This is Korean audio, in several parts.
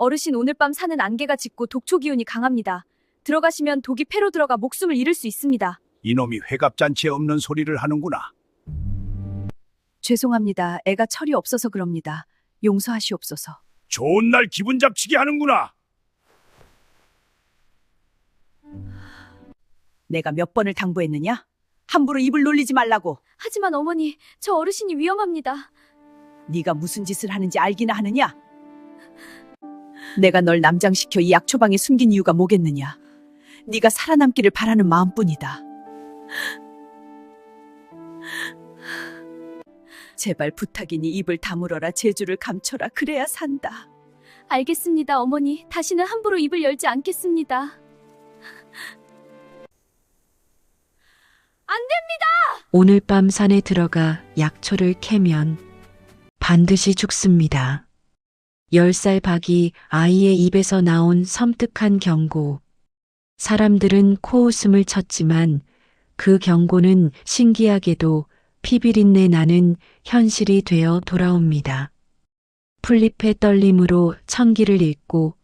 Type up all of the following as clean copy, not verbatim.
어르신 오늘 밤 산은 안개가 짙고 독초 기운이 강합니다. 들어가시면 독이 폐로 들어가 목숨을 잃을 수 있습니다. 이놈이 회갑잔치에 없는 소리를 하는구나. 죄송합니다. 애가 철이 없어서 그럽니다. 용서하시옵소서. 좋은 날 기분 잡치게 하는구나. 내가 몇 번을 당부했느냐? 함부로 입을 놀리지 말라고. 하지만 어머니, 저 어르신이 위험합니다. 네가 무슨 짓을 하는지 알기나 하느냐? 내가 널 남장시켜 이 약초방에 숨긴 이유가 뭐겠느냐? 네가 살아남기를 바라는 마음뿐이다. 제발 부탁이니 입을 다물어라. 재주를 감춰라. 그래야 산다. 알겠습니다, 어머니. 다시는 함부로 입을 열지 않겠습니다. 안 됩니다! 오늘 밤 산에 들어가 약초를 캐면 반드시 죽습니다. 10살 박이 아이의 입에서 나온 섬뜩한 경고. 사람들은 코웃음을 쳤지만 그 경고는 신기하게도 피비린내 나는 현실이 되어 돌아옵니다. 풀잎의 떨림으로 천기를 읽고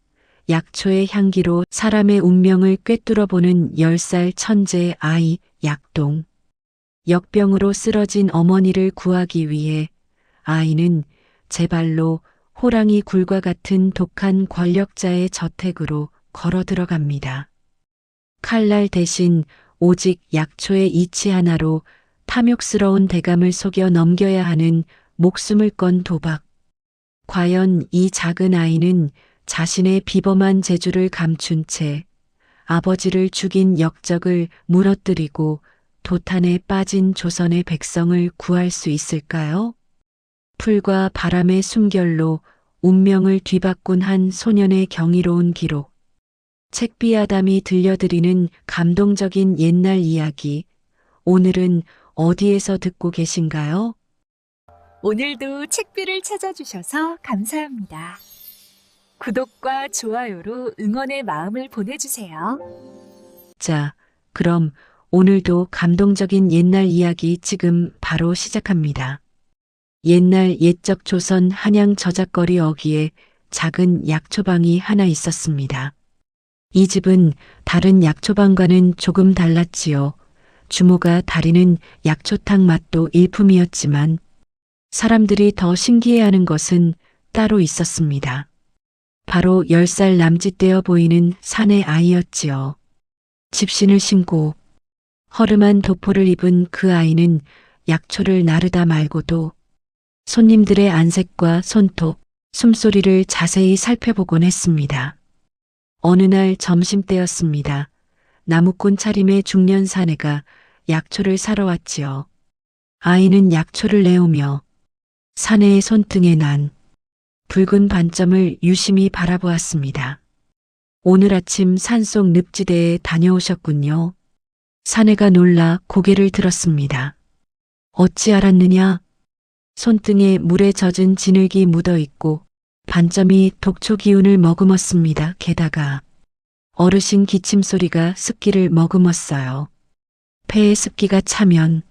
약초의 향기로 사람의 운명을 꿰뚫어보는 10살 천재 아이 약동. 역병으로 쓰러진 어머니를 구하기 위해 아이는 제 발로 호랑이 굴과 같은 독한 권력자의 저택으로 걸어 들어갑니다. 칼날 대신 오직 약초의 이치 하나로 탐욕스러운 대감을 속여 넘겨야 하는 목숨을 건 도박. 과연 이 작은 아이는 자신의 비범한 재주를 감춘 채 아버지를 죽인 역적을 무너뜨리고 도탄에 빠진 조선의 백성을 구할 수 있을까요? 풀과 바람의 숨결로 운명을 뒤바꾼 한 소년의 경이로운 기록. 책비아담이 들려드리는 감동적인 옛날 이야기. 오늘은 어디에서 듣고 계신가요? 오늘도 책비를 찾아주셔서 감사합니다. 구독과 좋아요로 응원의 마음을 보내주세요. 자, 그럼 오늘도 감동적인 옛날 이야기 지금 바로 시작합니다. 옛날 옛적 조선 한양 저작거리 어귀에 작은 약초방이 하나 있었습니다. 이 집은 다른 약초방과는 조금 달랐지요. 주모가 다리는 약초탕 맛도 일품이었지만 사람들이 더 신기해하는 것은 따로 있었습니다. 바로 10살 남짓되어 보이는 사내 아이였지요. 집신을 신고 허름한 도포를 입은 그 아이는 약초를 나르다 말고도 손님들의 안색과 손톱, 숨소리를 자세히 살펴보곤 했습니다. 어느 날 점심때였습니다. 나무꾼 차림의 중년 사내가 약초를 사러 왔지요. 아이는 약초를 내오며 사내의 손등에 난 붉은 반점을 유심히 바라보았습니다. 오늘 아침 산속 늪지대에 다녀오셨군요. 사내가 놀라 고개를 들었습니다. 어찌 알았느냐? 손등에 물에 젖은 진흙이 묻어 있고 반점이 독초 기운을 머금었습니다. 게다가 어르신 기침 소리가 습기를 머금었어요. 폐에 습기가 차면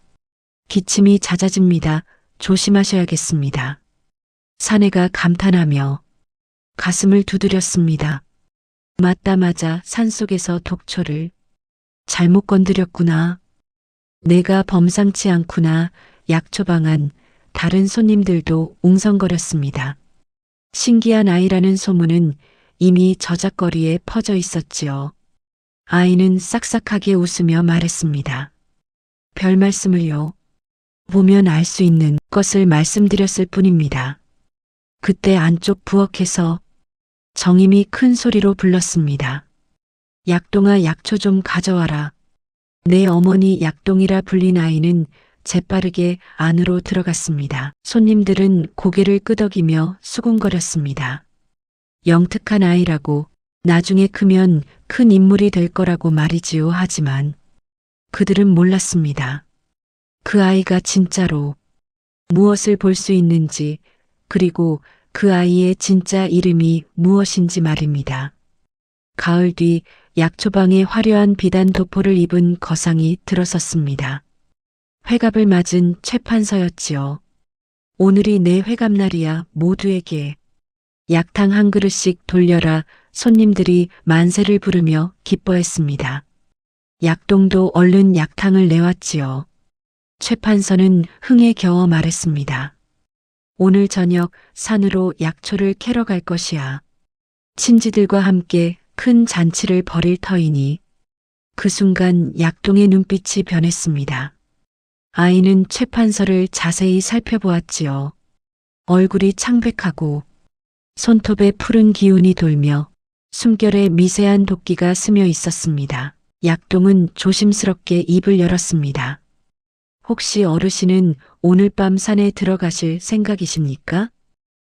기침이 잦아집니다. 조심하셔야겠습니다. 사내가 감탄하며 가슴을 두드렸습니다. 맞다마자 산속에서 독초를 잘못 건드렸구나. 내가 범상치 않구나. 약초방 안 다른 손님들도 웅성거렸습니다. 신기한 아이라는 소문은 이미 저작거리에 퍼져 있었지요. 아이는 싹싹하게 웃으며 말했습니다. 별 말씀을요. 보면 알 수 있는 것을 말씀드렸을 뿐입니다. 그때 안쪽 부엌에서 정임이 큰 소리로 불렀습니다. 약동아, 약초 좀 가져와라. 내 어머니 약동이라 불린 아이는 재빠르게 안으로 들어갔습니다. 손님들은 고개를 끄덕이며 수군거렸습니다. 영특한 아이라고, 나중에 크면 큰 인물이 될 거라고 말이지요. 하지만 그들은 몰랐습니다. 그 아이가 진짜로 무엇을 볼 수 있는지, 그리고 그 아이의 진짜 이름이 무엇인지 말입니다. 가을 뒤 약초방에 화려한 비단 도포를 입은 거상이 들어섰습니다. 회갑을 맞은 최판서였지요. 오늘이 내 회갑날이야. 모두에게 약탕 한 그릇씩 돌려라 손님들이 만세를 부르며 기뻐했습니다. 약동도 얼른 약탕을 내왔지요. 최 판서는 흥에 겨워 말했습니다. 오늘 저녁 산으로 약초를 캐러 갈 것이야. 친지들과 함께 큰 잔치를 벌일 터이니. 그 순간 약동의 눈빛이 변했습니다. 아이는 최 판서를 자세히 살펴보았지요. 얼굴이 창백하고 손톱에 푸른 기운이 돌며 숨결에 미세한 도끼가 스며 있었습니다. 약동은 조심스럽게 입을 열었습니다. 혹시 어르신은 오늘 밤 산에 들어가실 생각이십니까?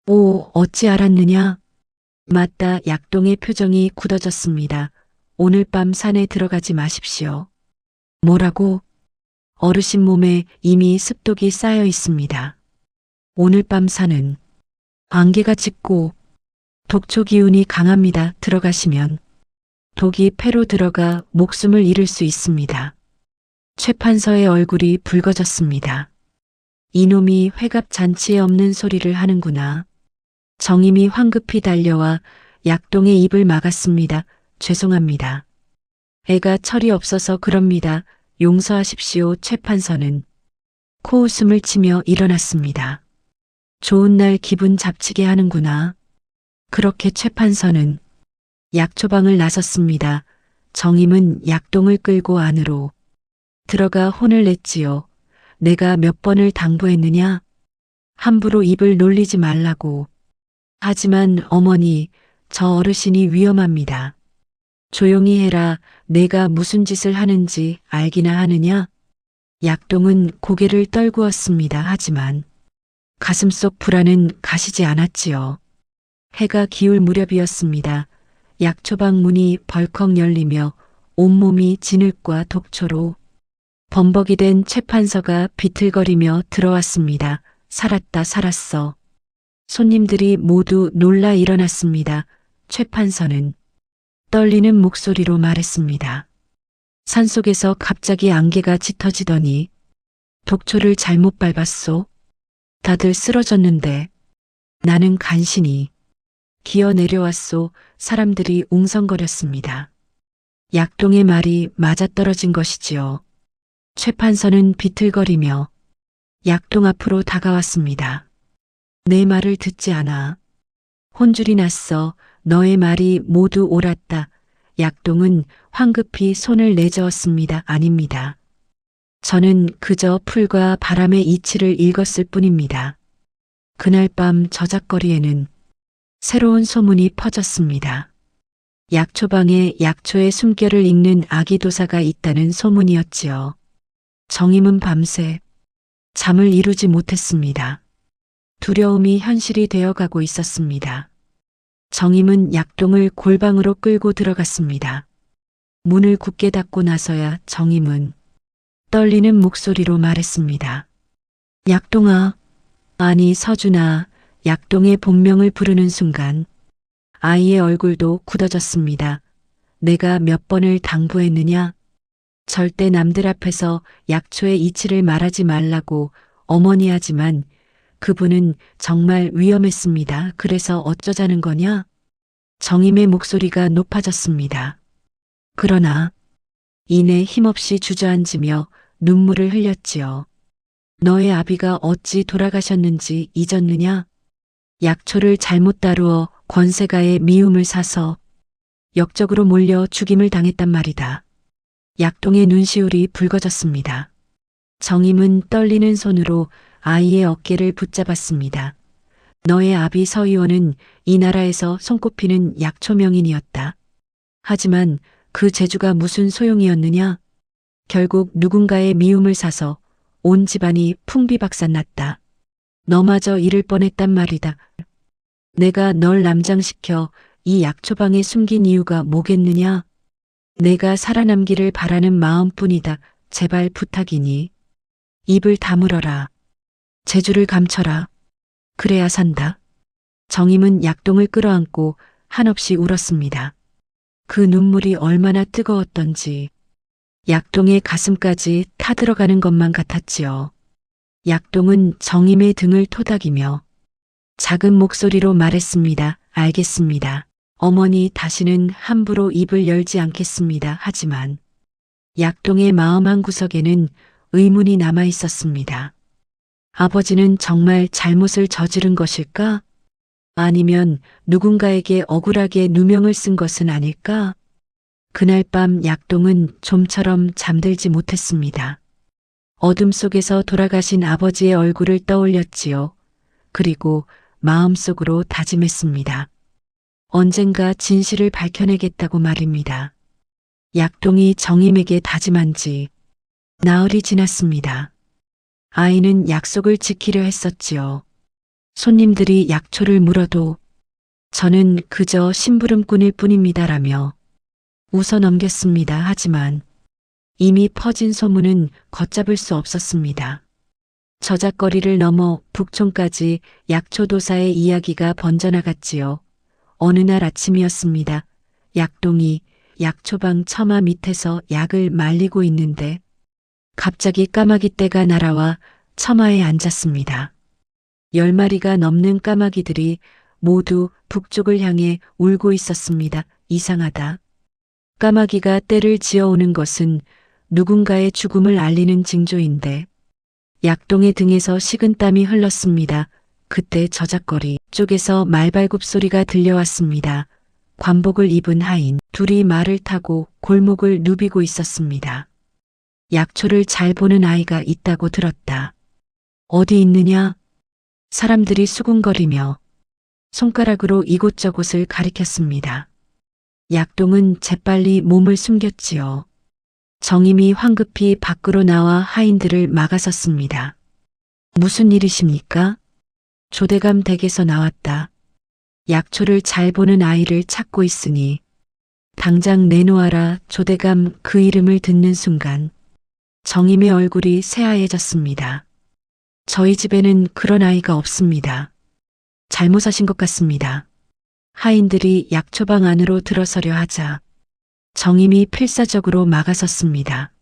오, 어찌 알았느냐? 맞다, 약동의 표정이 굳어졌습니다. 오늘 밤 산에 들어가지 마십시오. 뭐라고? 어르신 몸에 이미 습독이 쌓여 있습니다. 오늘 밤 산은 안개가 짙고 독초 기운이 강합니다. 들어가시면 독이 폐로 들어가 목숨을 잃을 수 있습니다. 최 판서의 얼굴이 붉어졌습니다. 이놈이 회갑 잔치에 없는 소리를 하는구나. 정임이 황급히 달려와 약동의 입을 막았습니다. 죄송합니다. 애가 철이 없어서 그럽니다. 용서하십시오. 최 판서는 코웃음을 치며 일어났습니다. 좋은 날 기분 잡치게 하는구나. 그렇게 최 판서는 약초방을 나섰습니다. 정임은 약동을 끌고 안으로 들어가 혼을 냈지요. 내가 몇 번을 당부했느냐? 함부로 입을 놀리지 말라고. 하지만 어머니, 저 어르신이 위험합니다. 조용히 해라. 내가 무슨 짓을 하는지 알기나 하느냐? 약동은 고개를 떨구었습니다. 하지만 가슴속 불안은 가시지 않았지요. 해가 기울 무렵이었습니다. 약초방 문이 벌컥 열리며 온몸이 진흙과 독초로 범벅이 된 최 판서가 비틀거리며 들어왔습니다. 살았다, 살았어. 손님들이 모두 놀라 일어났습니다. 최 판서는 떨리는 목소리로 말했습니다. 산속에서 갑자기 안개가 짙어지더니 독초를 잘못 밟았소. 다들 쓰러졌는데 나는 간신히 기어 내려왔소. 사람들이 웅성거렸습니다. 약동의 말이 맞아떨어진 것이지요. 최 판서는 비틀거리며 약동 앞으로 다가왔습니다. 내 말을 듣지 않아. 혼줄이 났어. 너의 말이 모두 옳았다. 약동은 황급히 손을 내저었습니다. 아닙니다. 저는 그저 풀과 바람의 이치를 읽었을 뿐입니다. 그날 밤 저작거리에는 새로운 소문이 퍼졌습니다. 약초방에 약초의 숨결을 읽는 아기 도사가 있다는 소문이었지요. 정임은 밤새 잠을 이루지 못했습니다. 두려움이 현실이 되어가고 있었습니다. 정임은 약동을 골방으로 끌고 들어갔습니다. 문을 굳게 닫고 나서야 정임은 떨리는 목소리로 말했습니다. 약동아, 아니 서준아. 약동의 본명을 부르는 순간 아이의 얼굴도 굳어졌습니다. 내가 몇 번을 당부했느냐? 절대 남들 앞에서 약초의 이치를 말하지 말라고. 어머니, 하지만 그분은 정말 위험했습니다. 그래서 어쩌자는 거냐? 정임의 목소리가 높아졌습니다. 그러나 이내 힘없이 주저앉으며 눈물을 흘렸지요. 너의 아비가 어찌 돌아가셨는지 잊었느냐? 약초를 잘못 다루어 권세가의 미움을 사서 역적으로 몰려 죽임을 당했단 말이다. 약동의 눈시울이 붉어졌습니다. 정임은 떨리는 손으로 아이의 어깨를 붙잡았습니다. 너의 아비 서의원은 이 나라에서 손꼽히는 약초명인이었다. 하지만 그 재주가 무슨 소용이었느냐? 결국 누군가의 미움을 사서 온 집안이 풍비박산났다. 너마저 잃을 뻔했단 말이다. 내가 널 남장시켜 이 약초방에 숨긴 이유가 뭐겠느냐? 내가 살아남기를 바라는 마음뿐이다. 제발 부탁이니 입을 다물어라. 재주를 감춰라. 그래야 산다. 정임은 약동을 끌어안고 한없이 울었습니다. 그 눈물이 얼마나 뜨거웠던지 약동의 가슴까지 타들어가는 것만 같았지요. 약동은 정임의 등을 토닥이며 작은 목소리로 말했습니다. 알겠습니다. 어머니 다시는 함부로 입을 열지 않겠습니다. 하지만 약동의 마음 한구석에는 의문이 남아 있었습니다. 아버지는 정말 잘못을 저지른 것일까? 아니면 누군가에게 억울하게 누명을 쓴 것은 아닐까? 그날 밤 약동은 좀처럼 잠들지 못했습니다. 어둠 속에서 돌아가신 아버지의 얼굴을 떠올렸지요. 그리고 마음속으로 다짐했습니다. 언젠가 진실을 밝혀내겠다고 말입니다. 약동이 정임에게 다짐한 지 나흘이 지났습니다. 아이는 약속을 지키려 했었지요. 손님들이 약초를 물어도 저는 그저 심부름꾼일 뿐입니다라며 웃어 넘겼습니다. 하지만 이미 퍼진 소문은 걷잡을 수 없었습니다. 저작거리를 넘어 북촌까지 약초도사의 이야기가 번져나갔지요. 어느 날 아침이었습니다. 약동이 약초방 처마 밑에서 약을 말리고 있는데 갑자기 까마귀 떼가 날아와 처마에 앉았습니다. 10마리가 넘는 까마귀들이 모두 북쪽을 향해 울고 있었습니다. 이상하다. 까마귀가 떼를 지어오는 것은 누군가의 죽음을 알리는 징조인데 약동의 등에서 식은땀이 흘렀습니다. 그때 저작거리 쪽에서 말발굽 소리가 들려왔습니다. 관복을 입은 하인 둘이 말을 타고 골목을 누비고 있었습니다. 약초를 잘 보는 아이가 있다고 들었다. 어디 있느냐? 사람들이 수군거리며 손가락으로 이곳저곳을 가리켰습니다. 약동은 재빨리 몸을 숨겼지요. 정임이 황급히 밖으로 나와 하인들을 막아섰습니다. 무슨 일이십니까? 조대감 댁에서 나왔다. 약초를 잘 보는 아이를 찾고 있으니 당장 내놓아라. 조대감 그 이름을 듣는 순간 정임의 얼굴이 새하얘졌습니다. 저희 집에는 그런 아이가 없습니다. 잘못하신 것 같습니다. 하인들이 약초방 안으로 들어서려 하자 정임이 필사적으로 막아섰습니다.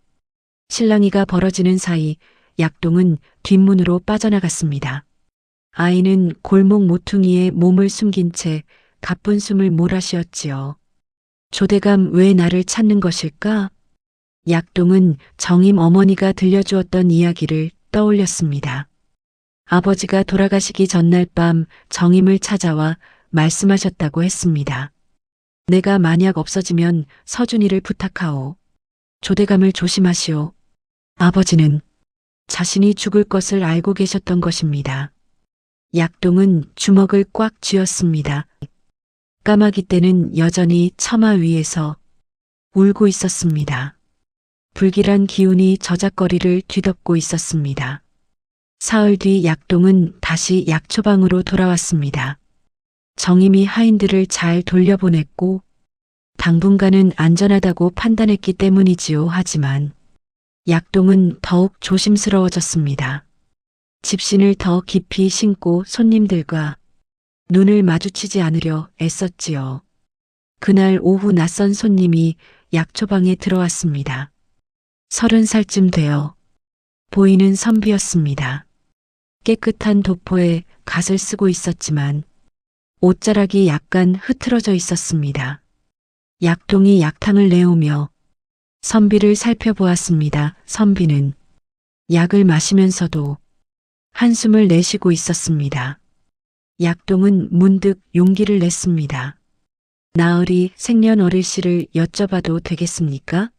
실랑이가 벌어지는 사이 약동은 뒷문으로 빠져나갔습니다. 아이는 골목 모퉁이에 몸을 숨긴 채 가쁜 숨을 몰아쉬었지요. 조대감 왜 나를 찾는 것일까? 약동은 정임 어머니가 들려주었던 이야기를 떠올렸습니다. 아버지가 돌아가시기 전날 밤 정임을 찾아와 말씀하셨다고 했습니다. 내가 만약 없어지면 서준이를 부탁하오. 조대감을 조심하시오. 아버지는 자신이 죽을 것을 알고 계셨던 것입니다. 약동은 주먹을 꽉 쥐었습니다. 까마귀 떼는 여전히 처마 위에서 울고 있었습니다. 불길한 기운이 저작거리를 뒤덮고 있었습니다. 사흘 뒤 약동은 다시 약초방으로 돌아왔습니다. 정임이 하인들을 잘 돌려보냈고 당분간은 안전하다고 판단했기 때문이지요. 하지만 약동은 더욱 조심스러워졌습니다. 집신을 더 깊이 신고 손님들과 눈을 마주치지 않으려 애썼지요. 그날 오후 낯선 손님이 약초방에 들어왔습니다. 30살쯤 되어 보이는 선비였습니다. 깨끗한 도포에 갓을 쓰고 있었지만 옷자락이 약간 흐트러져 있었습니다. 약동이 약탕을 내오며 선비를 살펴보았습니다. 선비는 약을 마시면서도 한숨을 내쉬고 있었습니다. 약동은 문득 용기를 냈습니다. 나으리 생년월일씨를 여쭤봐도 되겠습니까?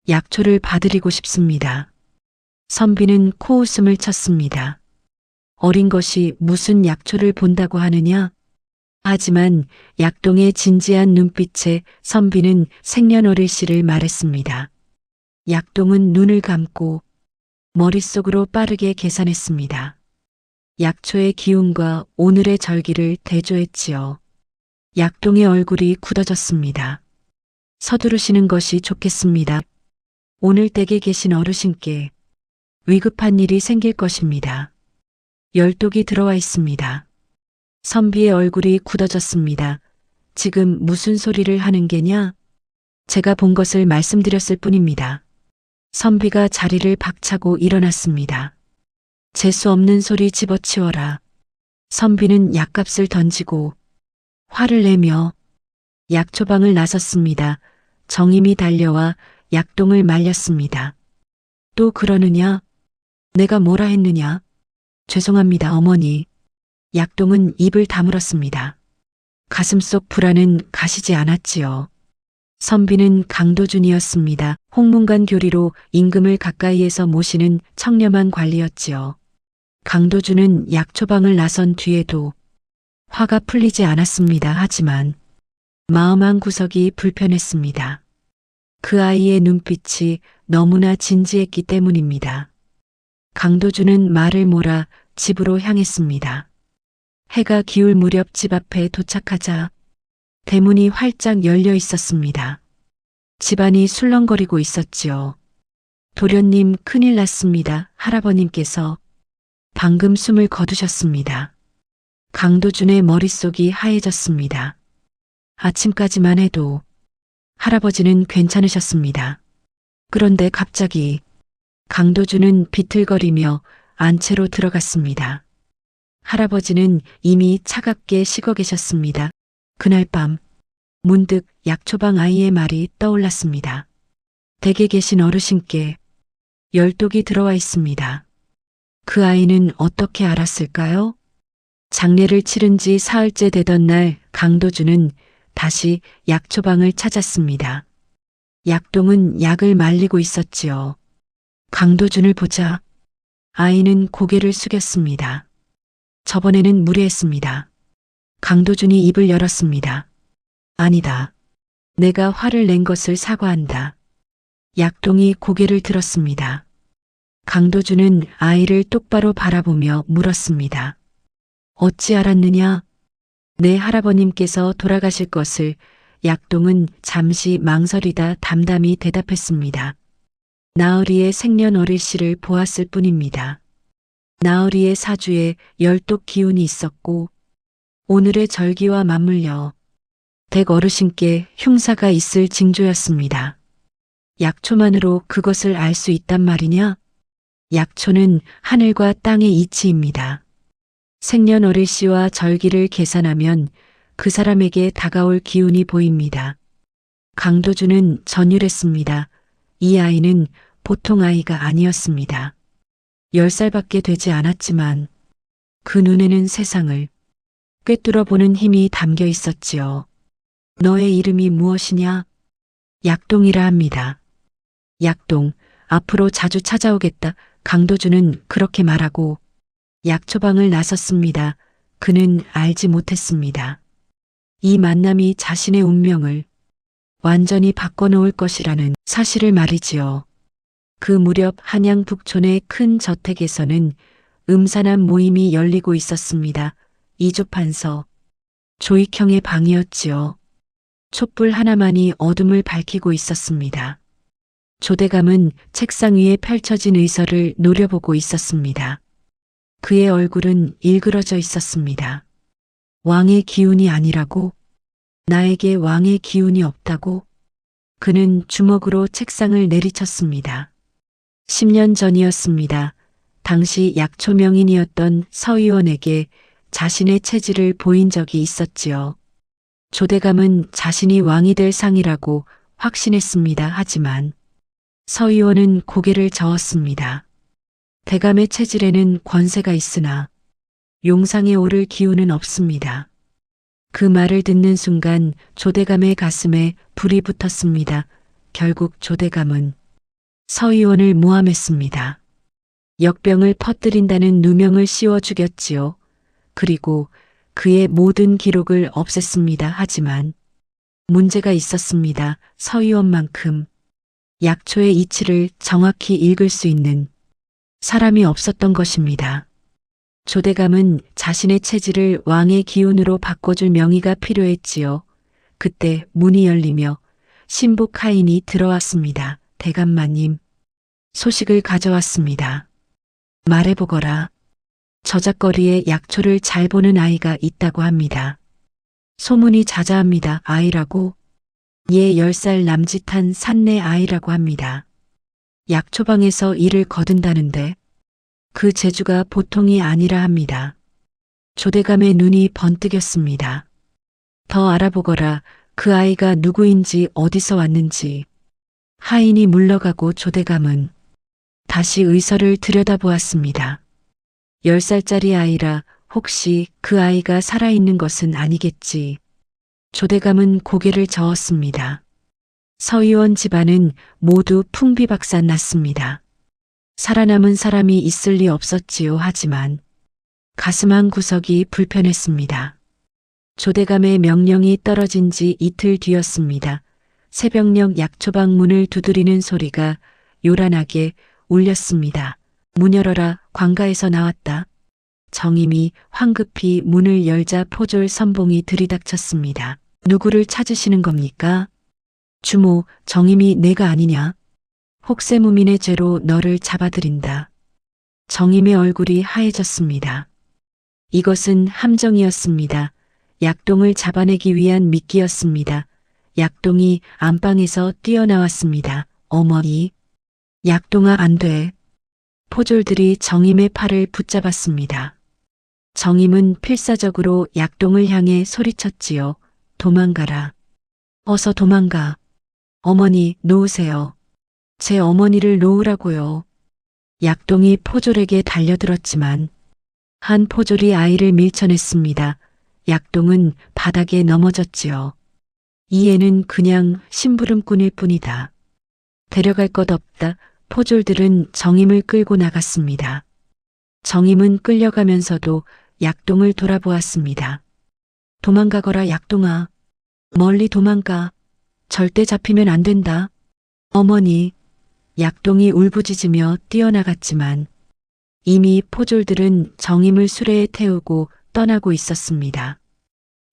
약초를 봐드리고 싶습니다. 선비는 코웃음을 쳤습니다. 어린 것이 무슨 약초를 본다고 하느냐? 하지만 약동의 진지한 눈빛에 선비는 생년월일씨를 말했습니다. 약동은 눈을 감고 머릿속으로 빠르게 계산했습니다. 약초의 기운과 오늘의 절기를 대조했지요. 약동의 얼굴이 굳어졌습니다. 서두르시는 것이 좋겠습니다. 오늘 댁에 계신 어르신께 위급한 일이 생길 것입니다. 열독이 들어와 있습니다. 선비의 얼굴이 굳어졌습니다. 지금 무슨 소리를 하는 게냐? 제가 본 것을 말씀드렸을 뿐입니다. 선비가 자리를 박차고 일어났습니다. 재수 없는 소리 집어치워라. 선비는 약값을 던지고 화를 내며 약초방을 나섰습니다. 정임이 달려와 약동을 말렸습니다. 또 그러느냐? 내가 뭐라 했느냐? 죄송합니다, 어머니. 약동은 입을 다물었습니다. 가슴속 불안은 가시지 않았지요. 선비는 강도준이었습니다. 홍문관 교리로 임금을 가까이에서 모시는 청렴한 관리였지요. 강도준은 약초방을 나선 뒤에도 화가 풀리지 않았습니다. 하지만 마음 한 구석이 불편했습니다. 그 아이의 눈빛이 너무나 진지했기 때문입니다. 강도준은 말을 몰아 집으로 향했습니다. 해가 기울 무렵 집 앞에 도착하자 대문이 활짝 열려 있었습니다. 집안이 술렁거리고 있었지요. 도련님, 큰일 났습니다. 할아버님께서 방금 숨을 거두셨습니다. 강도준의 머릿속이 하얘졌습니다. 아침까지만 해도 할아버지는 괜찮으셨습니다. 그런데 갑자기 강도준은 비틀거리며 안채로 들어갔습니다. 할아버지는 이미 차갑게 식어 계셨습니다. 그날 밤 문득 약초방 아이의 말이 떠올랐습니다. 댁에 계신 어르신께 열독이 들어와 있습니다. 그 아이는 어떻게 알았을까요? 장례를 치른 지 사흘째 되던 날 강도준은 다시 약초방을 찾았습니다. 약동은 약을 말리고 있었지요. 강도준을 보자 아이는 고개를 숙였습니다. 저번에는 무례했습니다. 강도준이 입을 열었습니다. 아니다. 내가 화를 낸 것을 사과한다. 약동이 고개를 들었습니다. 강도준은 아이를 똑바로 바라보며 물었습니다. 어찌 알았느냐? 내 할아버님께서 돌아가실 것을. 약동은 잠시 망설이다 담담히 대답했습니다. 나으리의 생년월일씨를 보았을 뿐입니다. 나으리의 사주에 열독 기운이 있었고 오늘의 절기와 맞물려 댁 어르신께 흉사가 있을 징조였습니다. 약초만으로 그것을 알 수 있단 말이냐? 약초는 하늘과 땅의 이치입니다. 생년월일씨와 절기를 계산하면 그 사람에게 다가올 기운이 보입니다. 강도준은 전율했습니다. 이 아이는 보통 아이가 아니었습니다. 10살밖에 되지 않았지만 그 눈에는 세상을 꿰뚫어 보는 힘이 담겨 있었지요. 너의 이름이 무엇이냐? 약동이라 합니다. 약동, 앞으로 자주 찾아오겠다. 강도준은 그렇게 말하고 약초방을 나섰습니다. 그는 알지 못했습니다. 이 만남이 자신의 운명을 완전히 바꿔놓을 것이라는 사실을 말이지요. 그 무렵 한양 북촌의 큰 저택에서는 음산한 모임이 열리고 있었습니다. 이조판서, 조익형의 방이었지요. 촛불 하나만이 어둠을 밝히고 있었습니다. 조대감은 책상 위에 펼쳐진 의서를 노려보고 있었습니다. 그의 얼굴은 일그러져 있었습니다. 왕의 기운이 아니라고? 나에게 왕의 기운이 없다고? 그는 주먹으로 책상을 내리쳤습니다. 10년 전이었습니다. 당시 약초 명인이었던 서의원에게 자신의 체질을 보인 적이 있었지요. 조대감은 자신이 왕이 될 상이라고 확신했습니다. 하지만 서의원은 고개를 저었습니다. 대감의 체질에는 권세가 있으나 용상에 오를 기운은 없습니다. 그 말을 듣는 순간 조대감의 가슴에 불이 붙었습니다. 결국 조대감은 서의원을 모함했습니다. 역병을 퍼뜨린다는 누명을 씌워 죽였지요. 그리고 그의 모든 기록을 없앴습니다. 하지만 문제가 있었습니다. 서의원만큼 약초의 이치를 정확히 읽을 수 있는 사람이 없었던 것입니다. 조대감은 자신의 체질을 왕의 기운으로 바꿔줄 명의가 필요했지요. 그때 문이 열리며 신복 하인이 들어왔습니다. 대감마님, 소식을 가져왔습니다. 말해보거라. 저작거리에 약초를 잘 보는 아이가 있다고 합니다. 소문이 자자합니다. 아이라고? 예, 10살 남짓한 산내 아이라고 합니다. 약초방에서 일을 거둔다는데 그 재주가 보통이 아니라 합니다. 조대감의 눈이 번뜩였습니다. 더 알아보거라. 그 아이가 누구인지 어디서 왔는지. 하인이 물러가고 조대감은 다시 의서를 들여다보았습니다. 10살짜리 아이라 혹시 그 아이가 살아있는 것은 아니겠지. 조대감은 고개를 저었습니다. 서의원 집안은 모두 풍비박산 났습니다. 살아남은 사람이 있을 리 없었지요. 하지만 가슴 한 구석이 불편했습니다. 조대감의 명령이 떨어진 지 이틀 뒤였습니다. 새벽녘 약초방 문을 두드리는 소리가 요란하게 울렸습니다. 문 열어라. 관가에서 나왔다. 정임이 황급히 문을 열자 포졸 선봉이 들이닥쳤습니다. 누구를 찾으시는 겁니까? 주모, 정임이 내가 아니냐? 혹세무민의 죄로 너를 잡아들인다. 정임의 얼굴이 하얘졌습니다. 이것은 함정이었습니다. 약동을 잡아내기 위한 미끼였습니다. 약동이 안방에서 뛰어나왔습니다. 어머니, 약동아 안 돼. 포졸들이 정임의 팔을 붙잡았습니다. 정임은 필사적으로 약동을 향해 소리쳤지요. 도망가라. 어서 도망가. 어머니, 놓으세요. 제 어머니를 놓으라고요. 약동이 포졸에게 달려들었지만 한 포졸이 아이를 밀쳐냈습니다. 약동은 바닥에 넘어졌지요. 이 애는 그냥 심부름꾼일 뿐이다. 데려갈 것 없다. 포졸들은 정임을 끌고 나갔습니다. 정임은 끌려가면서도 약동을 돌아보았습니다. 도망가거라 약동아. 멀리 도망가. 절대 잡히면 안 된다. 어머니. 약동이 울부짖으며 뛰어나갔지만 이미 포졸들은 정임을 수레에 태우고 떠나고 있었습니다.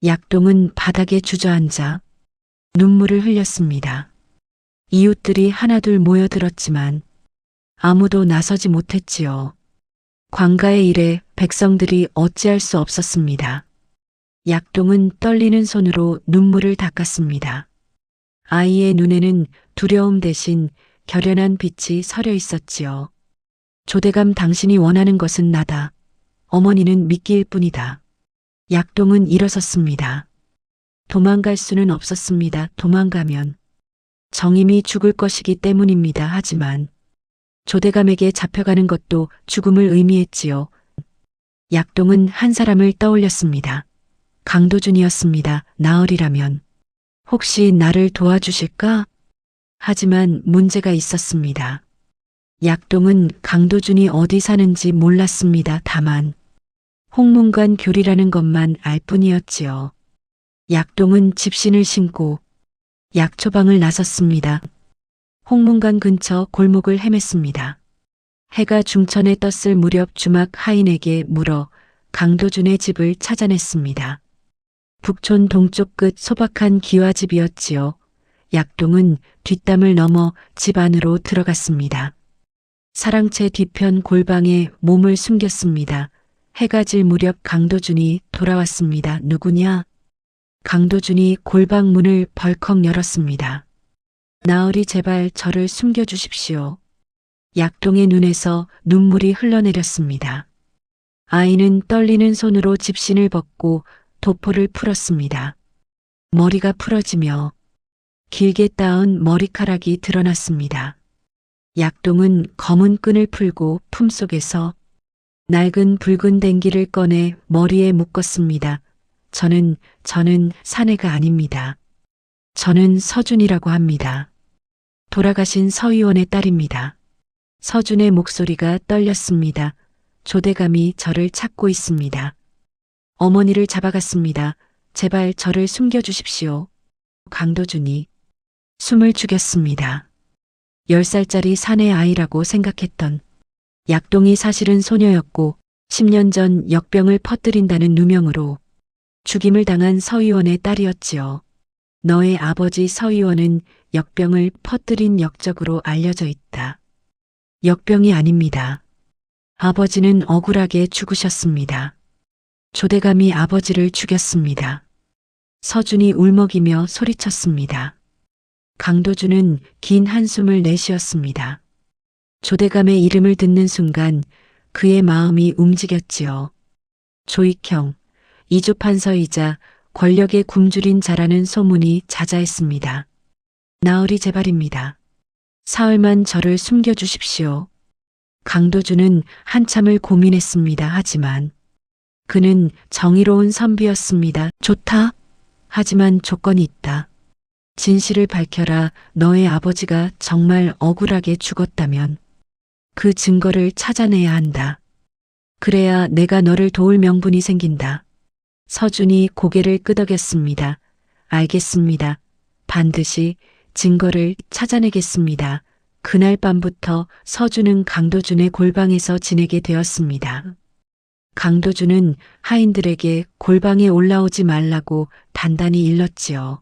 약동은 바닥에 주저앉아 눈물을 흘렸습니다. 이웃들이 하나둘 모여들었지만 아무도 나서지 못했지요. 관가의 일에 백성들이 어찌할 수 없었습니다. 약동은 떨리는 손으로 눈물을 닦았습니다. 아이의 눈에는 두려움 대신 결연한 빛이 서려 있었지요. 조대감, 당신이 원하는 것은 나다. 어머니는 미끼일 뿐이다. 약동은 일어섰습니다. 도망갈 수는 없었습니다. 도망가면 정임이 죽을 것이기 때문입니다. 하지만 조대감에게 잡혀가는 것도 죽음을 의미했지요. 약동은 한 사람을 떠올렸습니다. 강도준이었습니다. 나으리라면 혹시 나를 도와주실까? 하지만 문제가 있었습니다. 약동은 강도준이 어디 사는지 몰랐습니다. 다만 홍문관 교리라는 것만 알 뿐이었지요. 약동은 집신을 신고 약초방을 나섰습니다. 홍문관 근처 골목을 헤맸습니다. 해가 중천에 떴을 무렵 주막 하인에게 물어 강도준의 집을 찾아냈습니다. 북촌 동쪽 끝 소박한 기와집이었지요. 약동은 뒷담을 넘어 집 안으로 들어갔습니다. 사랑채 뒤편 골방에 몸을 숨겼습니다. 해가 질 무렵 강도준이 돌아왔습니다. 누구냐? 강도준이 골방 문을 벌컥 열었습니다. 나으리, 제발 저를 숨겨주십시오. 약동의 눈에서 눈물이 흘러내렸습니다. 아이는 떨리는 손으로 집신을 벗고 도포를 풀었습니다. 머리가 풀어지며 길게 따은 머리카락이 드러났습니다. 약동은 검은 끈을 풀고 품속에서 낡은 붉은 댕기를 꺼내 머리에 묶었습니다. 저는 사내가 아닙니다. 저는 서준이라고 합니다. 돌아가신 서의원의 딸입니다. 서준의 목소리가 떨렸습니다. 조대감이 저를 찾고 있습니다. 어머니를 잡아갔습니다. 제발 저를 숨겨주십시오. 강도준이 숨을 죽였습니다. 10살짜리 사내 아이라고 생각했던 약동이 사실은 소녀였고 10년 전 역병을 퍼뜨린다는 누명으로 죽임을 당한 서의원의 딸이었지요. 너의 아버지 서의원은 역병을 퍼뜨린 역적으로 알려져 있다. 역병이 아닙니다. 아버지는 억울하게 죽으셨습니다. 조대감이 아버지를 죽였습니다. 서준이 울먹이며 소리쳤습니다. 강도준은 긴 한숨을 내쉬었습니다. 조대감의 이름을 듣는 순간 그의 마음이 움직였지요. 조익형, 이조판서이자 권력에 굶주린 자라는 소문이 자자했습니다. 나으리 제발입니다. 사흘만 저를 숨겨주십시오. 강도준은 한참을 고민했습니다. 하지만 그는 정의로운 선비였습니다. 좋다. 하지만 조건이 있다. 진실을 밝혀라. 너의 아버지가 정말 억울하게 죽었다면 그 증거를 찾아내야 한다. 그래야 내가 너를 도울 명분이 생긴다. 서준이 고개를 끄덕였습니다. 알겠습니다. 반드시 증거를 찾아내겠습니다. 그날 밤부터 서준은 강도준의 골방에서 지내게 되었습니다. 강도준은 하인들에게 골방에 올라오지 말라고 단단히 일렀지요.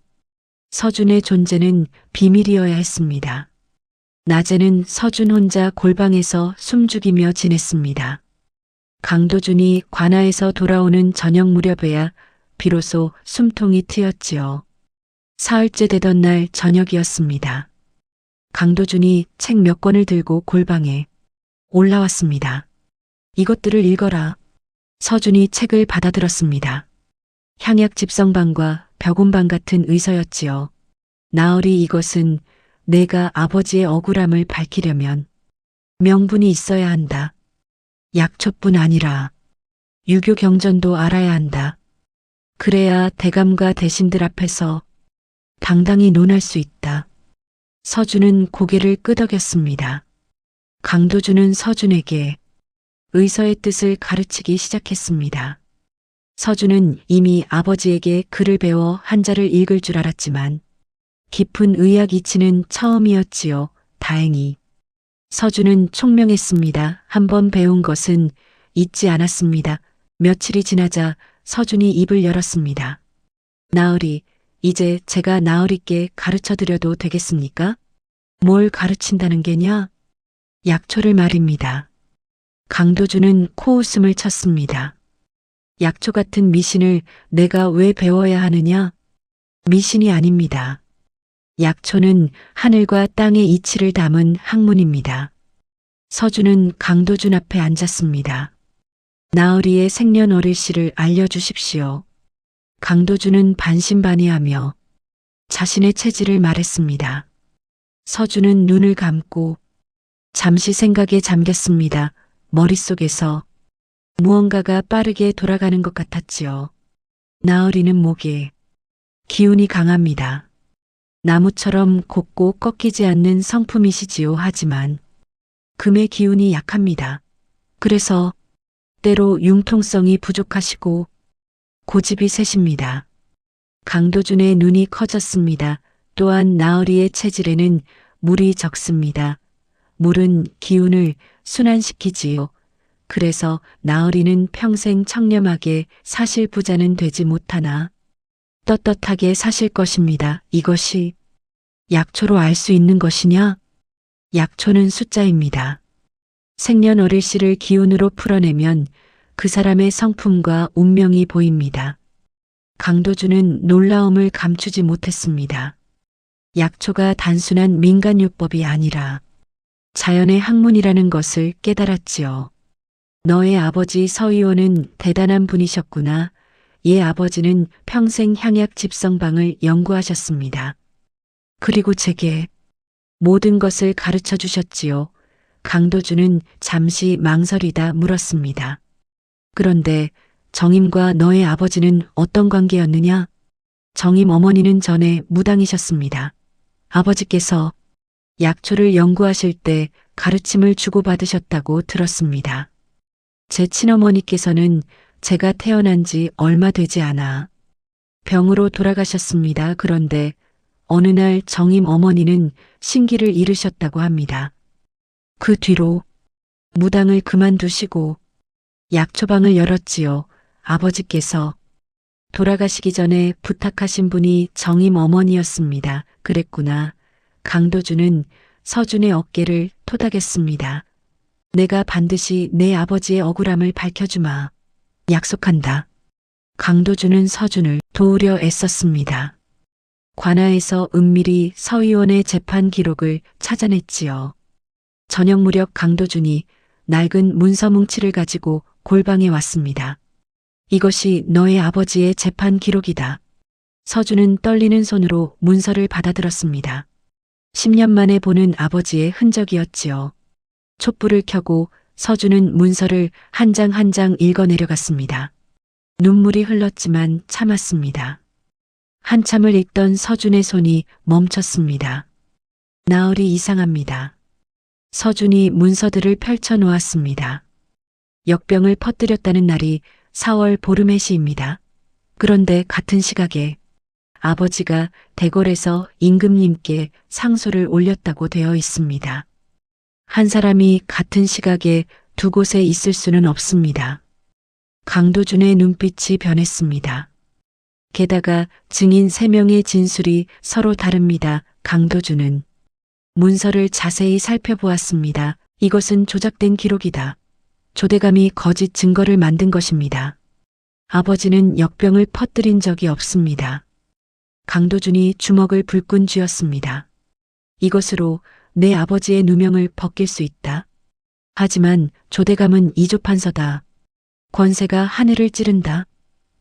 서준의 존재는 비밀이어야 했습니다. 낮에는 서준 혼자 골방에서 숨죽이며 지냈습니다. 강도준이 관아에서 돌아오는 저녁 무렵에야 비로소 숨통이 트였지요. 사흘째 되던 날 저녁이었습니다. 강도준이 책 몇 권을 들고 골방에 올라왔습니다. 이것들을 읽어라. 서준이 책을 받아들었습니다. 향약 집성반과 벽운반 같은 의서였지요. 나으리 이것은 내가 아버지의 억울함을 밝히려면 명분이 있어야 한다. 약초뿐 아니라 유교 경전도 알아야 한다. 그래야 대감과 대신들 앞에서 당당히 논할 수 있다. 서준은 고개를 끄덕였습니다. 강도준은 서준에게 의서의 뜻을 가르치기 시작했습니다. 서준은 이미 아버지에게 글을 배워 한자를 읽을 줄 알았지만 깊은 의학 이치는 처음이었지요. 다행히 서준은 총명했습니다. 한번 배운 것은 잊지 않았습니다. 며칠이 지나자 서준이 입을 열었습니다. 나으리, 이제 제가 나으리께 가르쳐드려도 되겠습니까? 뭘 가르친다는 게냐? 약초를 말입니다. 강도준은 코웃음을 쳤습니다. 약초 같은 미신을 내가 왜 배워야 하느냐? 미신이 아닙니다. 약초는 하늘과 땅의 이치를 담은 학문입니다. 서준은 강도준 앞에 앉았습니다. 나으리의 생년월일씨를 알려주십시오. 강도준은 반신반의하며 자신의 체질을 말했습니다. 서준은 눈을 감고 잠시 생각에 잠겼습니다. 머릿속에서 무언가가 빠르게 돌아가는 것 같았지요. 나으리는 목에 기운이 강합니다. 나무처럼 곱고 꺾이지 않는 성품이시지요. 하지만 금의 기운이 약합니다. 그래서 때로 융통성이 부족하시고 고집이 세십니다. 강도준의 눈이 커졌습니다. 또한 나으리의 체질에는 물이 적습니다. 물은 기운을 순환시키지요. 그래서 나으리는 평생 청렴하게 사실 부자는 되지 못하나 떳떳하게 사실 것입니다. 이것이 약초로 알 수 있는 것이냐? 약초는 숫자입니다. 생년월일씨를 기운으로 풀어내면 그 사람의 성품과 운명이 보입니다. 강도준은 놀라움을 감추지 못했습니다. 약초가 단순한 민간요법이 아니라 자연의 학문이라는 것을 깨달았지요. 너의 아버지 서의호는 대단한 분이셨구나. 얘 아버지는 평생 향약 집성방을 연구하셨습니다. 그리고 제게 모든 것을 가르쳐 주셨지요. 강도준은 잠시 망설이다 물었습니다. 그런데 정임과 너의 아버지는 어떤 관계였느냐? 정임 어머니는 전에 무당이셨습니다. 아버지께서 약초를 연구하실 때 가르침을 주고받으셨다고 들었습니다. 제 친어머니께서는 제가 태어난 지 얼마 되지 않아 병으로 돌아가셨습니다. 그런데 어느 날 정임 어머니는 신기를 잃으셨다고 합니다. 그 뒤로 무당을 그만두시고 약초방을 열었지요. 아버지께서 돌아가시기 전에 부탁하신 분이 정임 어머니였습니다. 그랬구나. 강도준은 서준의 어깨를 토닥였습니다. 내가 반드시 내 아버지의 억울함을 밝혀주마. 약속한다. 강도준은 서준을 도우려 애썼습니다. 관아에서 은밀히 서의원의 재판 기록을 찾아냈지요. 저녁 무렵 강도준이 낡은 문서 뭉치를 가지고 골방에 왔습니다. 이것이 너의 아버지의 재판 기록이다. 서준은 떨리는 손으로 문서를 받아들었습니다. 10년 만에 보는 아버지의 흔적이었지요. 촛불을 켜고 서준은 문서를 한 장 한 장 읽어내려갔습니다. 눈물이 흘렀지만 참았습니다. 한참을 읽던 서준의 손이 멈췄습니다. 나얼이 이상합니다. 서준이 문서들을 펼쳐 놓았습니다. 역병을 퍼뜨렸다는 날이 4월 보름해시입니다. 그런데 같은 시각에 아버지가 대궐에서 임금님께 상소를 올렸다고 되어 있습니다. 한 사람이 같은 시각에 두 곳에 있을 수는 없습니다. 강도준의 눈빛이 변했습니다. 게다가 증인 3명의 진술이 서로 다릅니다. 강도준은 문서를 자세히 살펴보았습니다. 이것은 조작된 기록이다. 조대감이 거짓 증거를 만든 것입니다. 아버지는 역병을 퍼뜨린 적이 없습니다. 강도준이 주먹을 불끈 쥐었습니다. 이것으로 내 아버지의 누명을 벗길 수 있다. 하지만 조대감은 이조판서다. 권세가 하늘을 찌른다.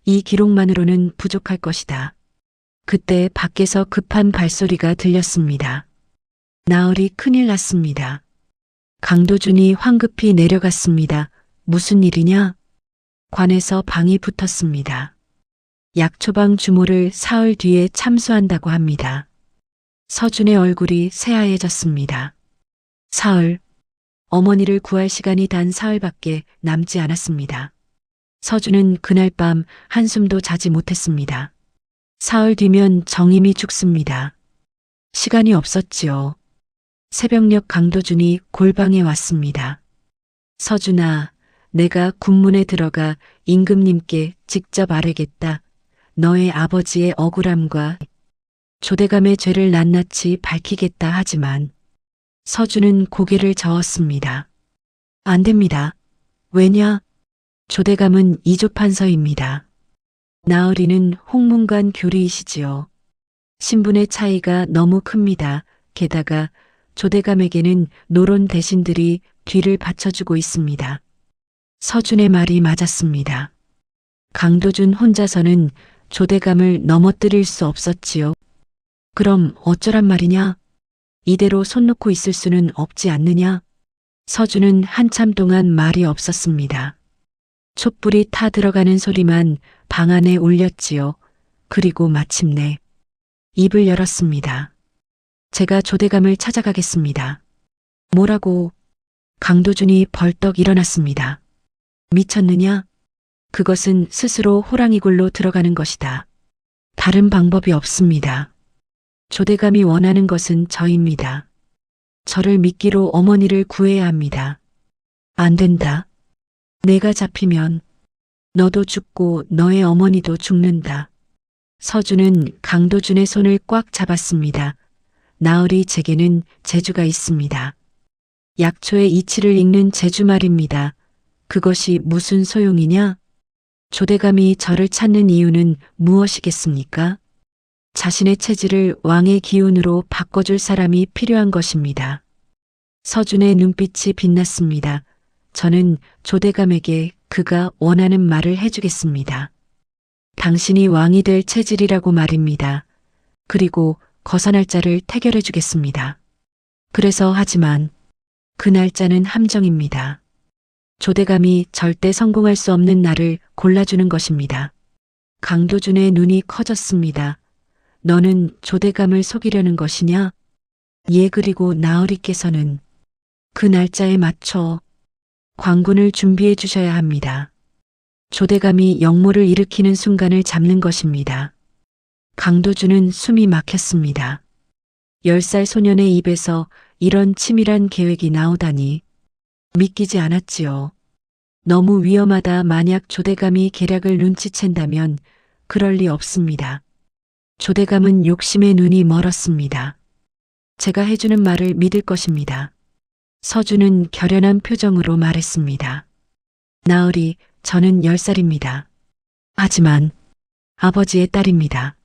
이 기록만으로는 부족할 것이다. 그때 밖에서 급한 발소리가 들렸습니다. 나얼이 큰일 났습니다. 강도준이 황급히 내려갔습니다. 무슨 일이냐? 관에서 방이 붙었습니다. 약초방 주모를 사흘 뒤에 참수한다고 합니다. 서준의 얼굴이 새하얘졌습니다. 사흘. 어머니를 구할 시간이 단 사흘밖에 남지 않았습니다. 서준은 그날 밤 한숨도 자지 못했습니다. 사흘 뒤면 정임이 죽습니다. 시간이 없었지요. 새벽녘 강도준이 골방에 왔습니다. 서준아, 내가 군문에 들어가 임금님께 직접 아뢰겠다. 너의 아버지의 억울함과 조대감의 죄를 낱낱이 밝히겠다 하지만 서준은 고개를 저었습니다. 안 됩니다. 왜냐? 조대감은 이조판서입니다. 나얼이는 홍문관 교리이시지요. 신분의 차이가 너무 큽니다. 게다가 조대감에게는 노론 대신들이 뒤를 받쳐주고 있습니다. 서준의 말이 맞았습니다. 강도준 혼자서는 조대감을 넘어뜨릴 수 없었지요. 그럼 어쩌란 말이냐? 이대로 손 놓고 있을 수는 없지 않느냐? 서준은 한참 동안 말이 없었습니다. 촛불이 타 들어가는 소리만 방 안에 울렸지요. 그리고 마침내 입을 열었습니다. 제가 조대감을 찾아가겠습니다. 뭐라고? 강도준이 벌떡 일어났습니다. 미쳤느냐? 그것은 스스로 호랑이굴로 들어가는 것이다. 다른 방법이 없습니다. 조대감이 원하는 것은 저입니다. 저를 미끼로 어머니를 구해야 합니다. 안 된다. 내가 잡히면 너도 죽고 너의 어머니도 죽는다. 서준은 강도준의 손을 꽉 잡았습니다. 나얼이 제게는 재주가 있습니다. 약초의 이치를 읽는 재주 말입니다. 그것이 무슨 소용이냐? 조대감이 저를 찾는 이유는 무엇이겠습니까? 자신의 체질을 왕의 기운으로 바꿔줄 사람이 필요한 것입니다. 서준의 눈빛이 빛났습니다. 저는 조대감에게 그가 원하는 말을 해주겠습니다. 당신이 왕이 될 체질이라고 말입니다. 그리고 거사 날짜를 태결해 주겠습니다. 그래서 하지만 그 날짜는 함정입니다. 조대감이 절대 성공할 수 없는 날을 골라주는 것입니다. 강도준의 눈이 커졌습니다. 너는 조대감을 속이려는 것이냐? 예, 그리고 나얼이께서는 그 날짜에 맞춰 광군을 준비해 주셔야 합니다. 조대감이 역모를 일으키는 순간을 잡는 것입니다. 강도준은 숨이 막혔습니다. 10살 소년의 입에서 이런 치밀한 계획이 나오다니 믿기지 않았지요. 너무 위험하다. 만약 조대감이 계략을 눈치챈다면 그럴 리 없습니다. 조대감은 욕심에 눈이 멀었습니다. 제가 해주는 말을 믿을 것입니다. 서준은 결연한 표정으로 말했습니다. 나얼이, 저는 10살입니다. 하지만 아버지의 딸입니다.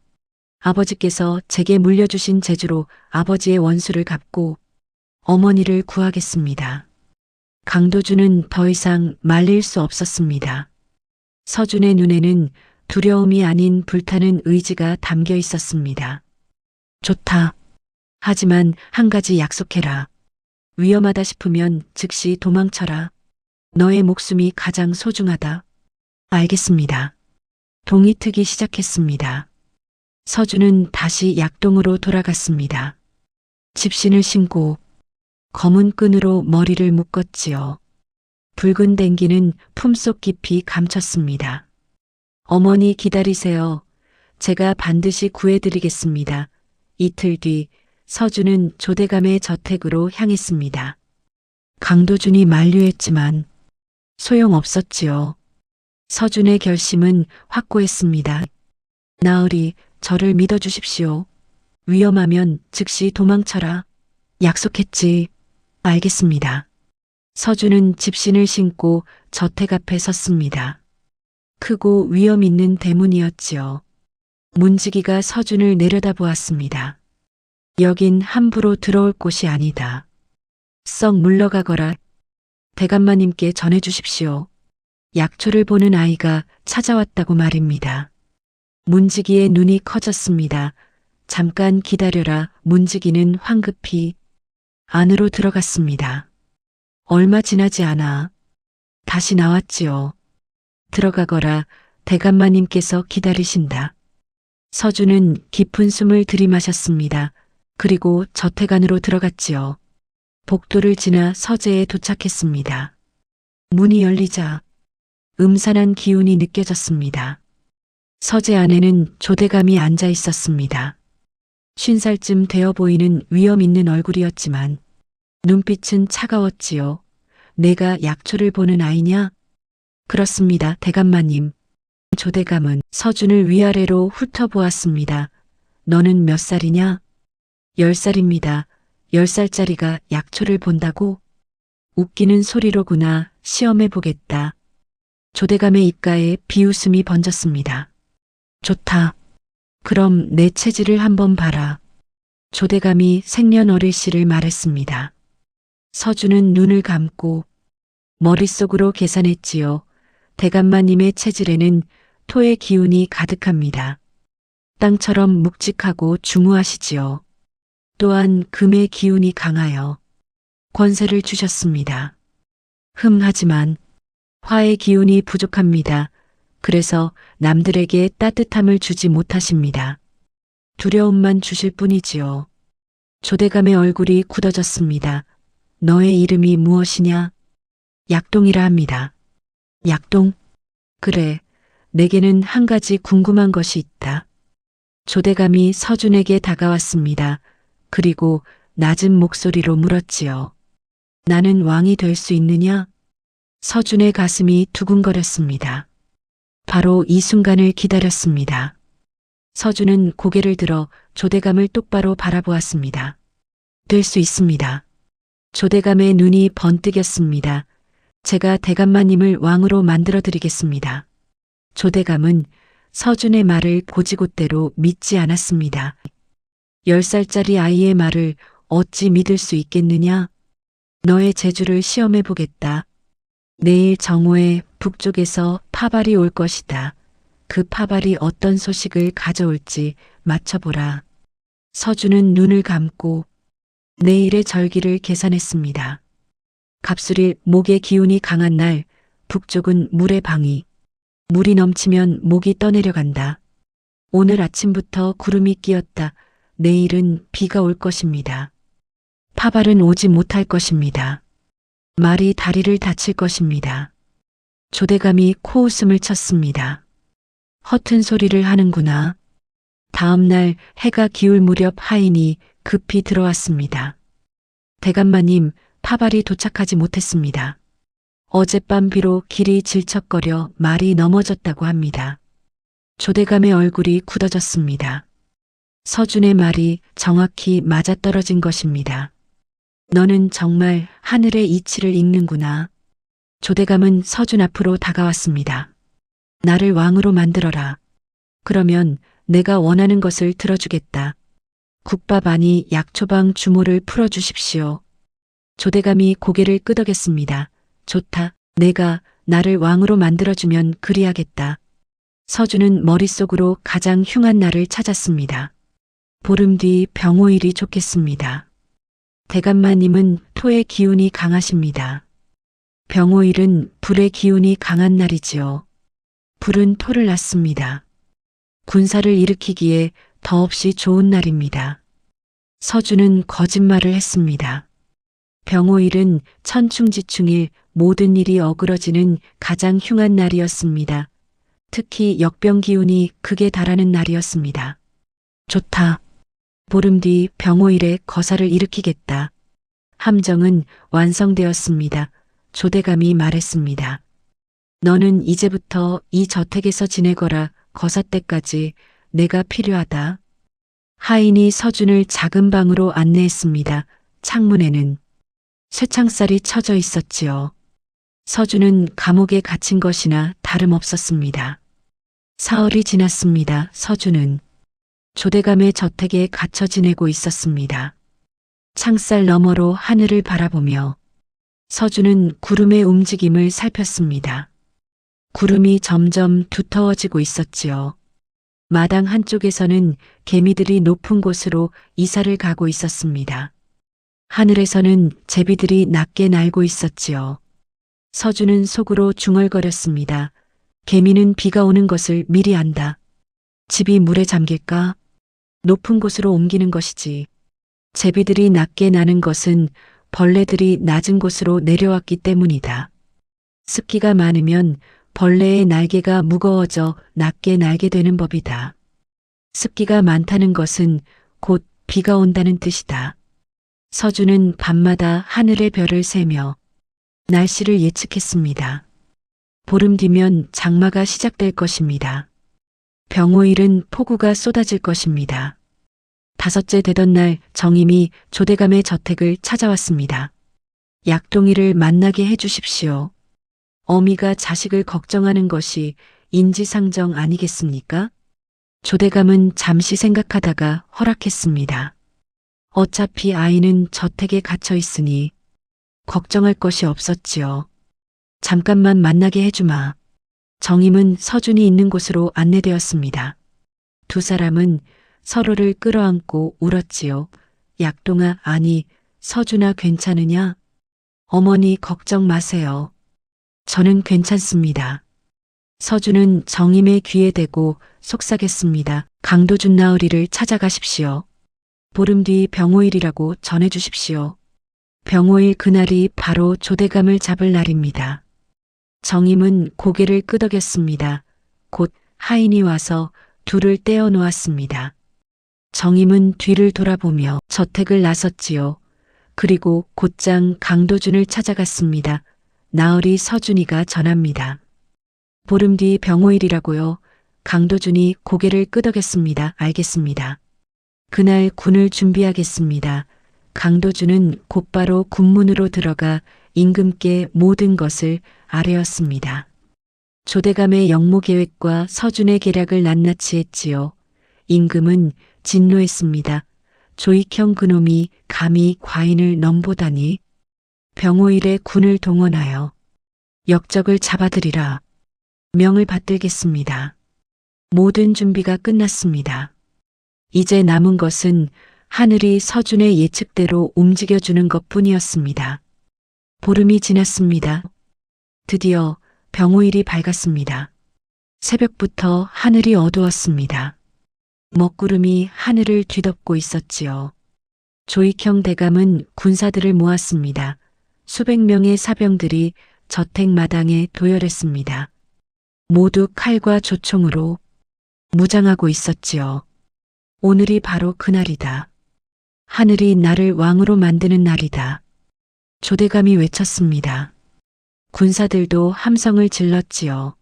아버지께서 제게 물려주신 재주로 아버지의 원수를 갚고 어머니를 구하겠습니다. 강도준은 더 이상 말릴 수 없었습니다. 서준의 눈에는 두려움이 아닌 불타는 의지가 담겨 있었습니다. 좋다. 하지만 한 가지 약속해라. 위험하다 싶으면 즉시 도망쳐라. 너의 목숨이 가장 소중하다. 알겠습니다. 동이 트기 시작했습니다. 서준은 다시 약동으로 돌아갔습니다. 집신을 신고 검은 끈으로 머리를 묶었지요. 붉은 댕기는 품속 깊이 감췄습니다. 어머니 기다리세요. 제가 반드시 구해드리겠습니다. 이틀 뒤 서준은 조대감의 저택으로 향했습니다. 강도준이 만류했지만 소용없었지요. 서준의 결심은 확고했습니다. 나으리, 저를 믿어주십시오. 위험하면 즉시 도망쳐라. 약속했지. 알겠습니다. 서준은 집신을 신고 저택 앞에 섰습니다. 크고 위험 있는 대문이었지요. 문지기가 서준을 내려다보았습니다. 여긴 함부로 들어올 곳이 아니다. 썩 물러가거라. 대감마님께 전해주십시오. 약초를 보는 아이가 찾아왔다고 말입니다. 문지기의 눈이 커졌습니다. 잠깐 기다려라. 문지기는 황급히 안으로 들어갔습니다. 얼마 지나지 않아 다시 나왔지요. 들어가거라. 대감마님께서 기다리신다. 서준은 깊은 숨을 들이마셨습니다. 그리고 저택 안으로 들어갔지요. 복도를 지나 서재에 도착했습니다. 문이 열리자 음산한 기운이 느껴졌습니다. 서재 안에는 조대감이 앉아 있었습니다. 50살쯤 되어 보이는 위험 있는 얼굴이었지만 눈빛은 차가웠지요. 내가 약초를 보는 아이냐? 그렇습니다, 대감마님. 조대감은 서준을 위아래로 훑어보았습니다. 너는 몇 살이냐? 10살입니다. 10살짜리가 약초를 본다고? 웃기는 소리로구나. 시험해보겠다. 조대감의 입가에 비웃음이 번졌습니다. 좋다. 그럼 내 체질을 한번 봐라. 조대감이 생년월일씨를 말했습니다. 서준은 눈을 감고 머릿속으로 계산했지요. 대감마님의 체질에는 토의 기운이 가득합니다. 땅처럼 묵직하고 중후하시지요. 또한 금의 기운이 강하여 권세를 주셨습니다. 하지만 화의 기운이 부족합니다. 그래서 남들에게 따뜻함을 주지 못하십니다. 두려움만 주실 뿐이지요. 조대감의 얼굴이 굳어졌습니다. 너의 이름이 무엇이냐? 약동이라 합니다. 약동? 그래, 내게는 한 가지 궁금한 것이 있다. 조대감이 서준에게 다가왔습니다. 그리고 낮은 목소리로 물었지요. 나는 왕이 될 수 있느냐? 서준의 가슴이 두근거렸습니다. 바로 이 순간을 기다렸습니다. 서준은 고개를 들어 조대감을 똑바로 바라보았습니다. 될 수 있습니다. 조대감의 눈이 번뜩였습니다. 제가 대감마님을 왕으로 만들어 드리겠습니다. 조대감은 서준의 말을 고지곳대로 믿지 않았습니다. 10살짜리 아이의 말을 어찌 믿을 수 있겠느냐? 너의 재주를 시험해 보겠다. 내일 정오에 북쪽에서 파발이 올 것이다. 그 파발이 어떤 소식을 가져올지 맞춰보라. 서준은 눈을 감고 내일의 절기를 계산했습니다. 갑술일 목의 기운이 강한 날, 북쪽은 물의 방위. 물이 넘치면 목이 떠내려간다. 오늘 아침부터 구름이 끼었다. 내일은 비가 올 것입니다. 파발은 오지 못할 것입니다. 말이 다리를 다칠 것입니다. 조대감이 코웃음을 쳤습니다. 허튼 소리를 하는구나. 다음 날 해가 기울 무렵 하인이 급히 들어왔습니다. 대감마님, 파발이 도착하지 못했습니다. 어젯밤 비로 길이 질척거려 말이 넘어졌다고 합니다. 조대감의 얼굴이 굳어졌습니다. 서준의 말이 정확히 맞아떨어진 것입니다. 너는 정말 하늘의 이치를 읽는구나. 조대감은 서준 앞으로 다가왔습니다. 나를 왕으로 만들어라. 그러면 내가 원하는 것을 들어주겠다. 국밥 아니 약초방 주모를 풀어주십시오. 조대감이 고개를 끄덕였습니다. 좋다. 내가 나를 왕으로 만들어주면 그리하겠다. 서준은 머릿속으로 가장 흉한 날을 찾았습니다. 보름 뒤 병호일이 좋겠습니다. 대감마님은 토의 기운이 강하십니다. 병호일은 불의 기운이 강한 날이지요. 불은 토를 낳습니다. 군사를 일으키기에 더없이 좋은 날입니다. 서준은 거짓말을 했습니다. 병호일은 천충지충일 모든 일이 어그러지는 가장 흉한 날이었습니다. 특히 역병 기운이 극에 달하는 날이었습니다. 좋다. 보름 뒤 병호일에 거사를 일으키겠다. 함정은 완성되었습니다. 조대감이 말했습니다. 너는 이제부터 이 저택에서 지내거라. 거사 때까지 내가 필요하다. 하인이 서준을 작은 방으로 안내했습니다. 창문에는 쇠창살이 쳐져 있었지요. 서준은 감옥에 갇힌 것이나 다름없었습니다. 사흘이 지났습니다. 서준은 조대감의 저택에 갇혀 지내고 있었습니다. 창살 너머로 하늘을 바라보며 서준은 구름의 움직임을 살폈습니다. 구름이 점점 두터워지고 있었지요. 마당 한쪽에서는 개미들이 높은 곳으로 이사를 가고 있었습니다. 하늘에서는 제비들이 낮게 날고 있었지요. 서준은 속으로 중얼거렸습니다. 개미는 비가 오는 것을 미리 안다. 집이 물에 잠길까? 높은 곳으로 옮기는 것이지. 제비들이 낮게 나는 것은 벌레들이 낮은 곳으로 내려왔기 때문이다. 습기가 많으면 벌레의 날개가 무거워져 낮게 날게 되는 법이다. 습기가 많다는 것은 곧 비가 온다는 뜻이다. 서준은 밤마다 하늘의 별을 세며 날씨를 예측했습니다. 보름 뒤면 장마가 시작될 것입니다. 병호일은 폭우가 쏟아질 것입니다. 5째 되던 날 정임이 조대감의 저택을 찾아왔습니다. 약동이를 만나게 해주십시오. 어미가 자식을 걱정하는 것이 인지상정 아니겠습니까? 조대감은 잠시 생각하다가 허락했습니다. 어차피 아이는 저택에 갇혀 있으니 걱정할 것이 없었지요. 잠깐만 만나게 해주마. 정임은 서준이 있는 곳으로 안내되었습니다. 두 사람은 서로를 끌어안고 울었지요. 약동아, 아니, 서준아 괜찮으냐? 어머니 걱정 마세요. 저는 괜찮습니다. 서준은 정임의 귀에 대고 속삭였습니다. 강도준 나으리를 찾아가십시오. 보름 뒤 병호일이라고 전해주십시오. 병호일 그날이 바로 조대감을 잡을 날입니다. 정임은 고개를 끄덕였습니다. 곧 하인이 와서 둘을 떼어 놓았습니다. 정임은 뒤를 돌아보며 저택을 나섰지요. 그리고 곧장 강도준을 찾아갔습니다. 나으리 서준이가 전합니다. 보름 뒤 병호일이라고요. 강도준이 고개를 끄덕였습니다. 알겠습니다. 그날 군을 준비하겠습니다. 강도준은 곧바로 군문으로 들어가 임금께 모든 것을 아뢰었습니다. 조대감의 역모 계획과 서준의 계략을 낱낱이 했지요. 임금은 진노했습니다. 조익형 그놈이 감히 과인을 넘보다니. 병호일에 군을 동원하여 역적을 잡아들이라. 명을 받들겠습니다. 모든 준비가 끝났습니다. 이제 남은 것은 하늘이 서준의 예측대로 움직여주는 것뿐이었습니다. 보름이 지났습니다. 드디어 병호일이 밝았습니다. 새벽부터 하늘이 어두웠습니다. 먹구름이 하늘을 뒤덮고 있었지요. 조익형 대감은 군사들을 모았습니다. 수백 명의 사병들이 저택 마당에 도열했습니다. 모두 칼과 조총으로 무장하고 있었지요. 오늘이 바로 그날이다. 하늘이 나를 왕으로 만드는 날이다. 조대감이 외쳤습니다. 군사들도 함성을 질렀지요.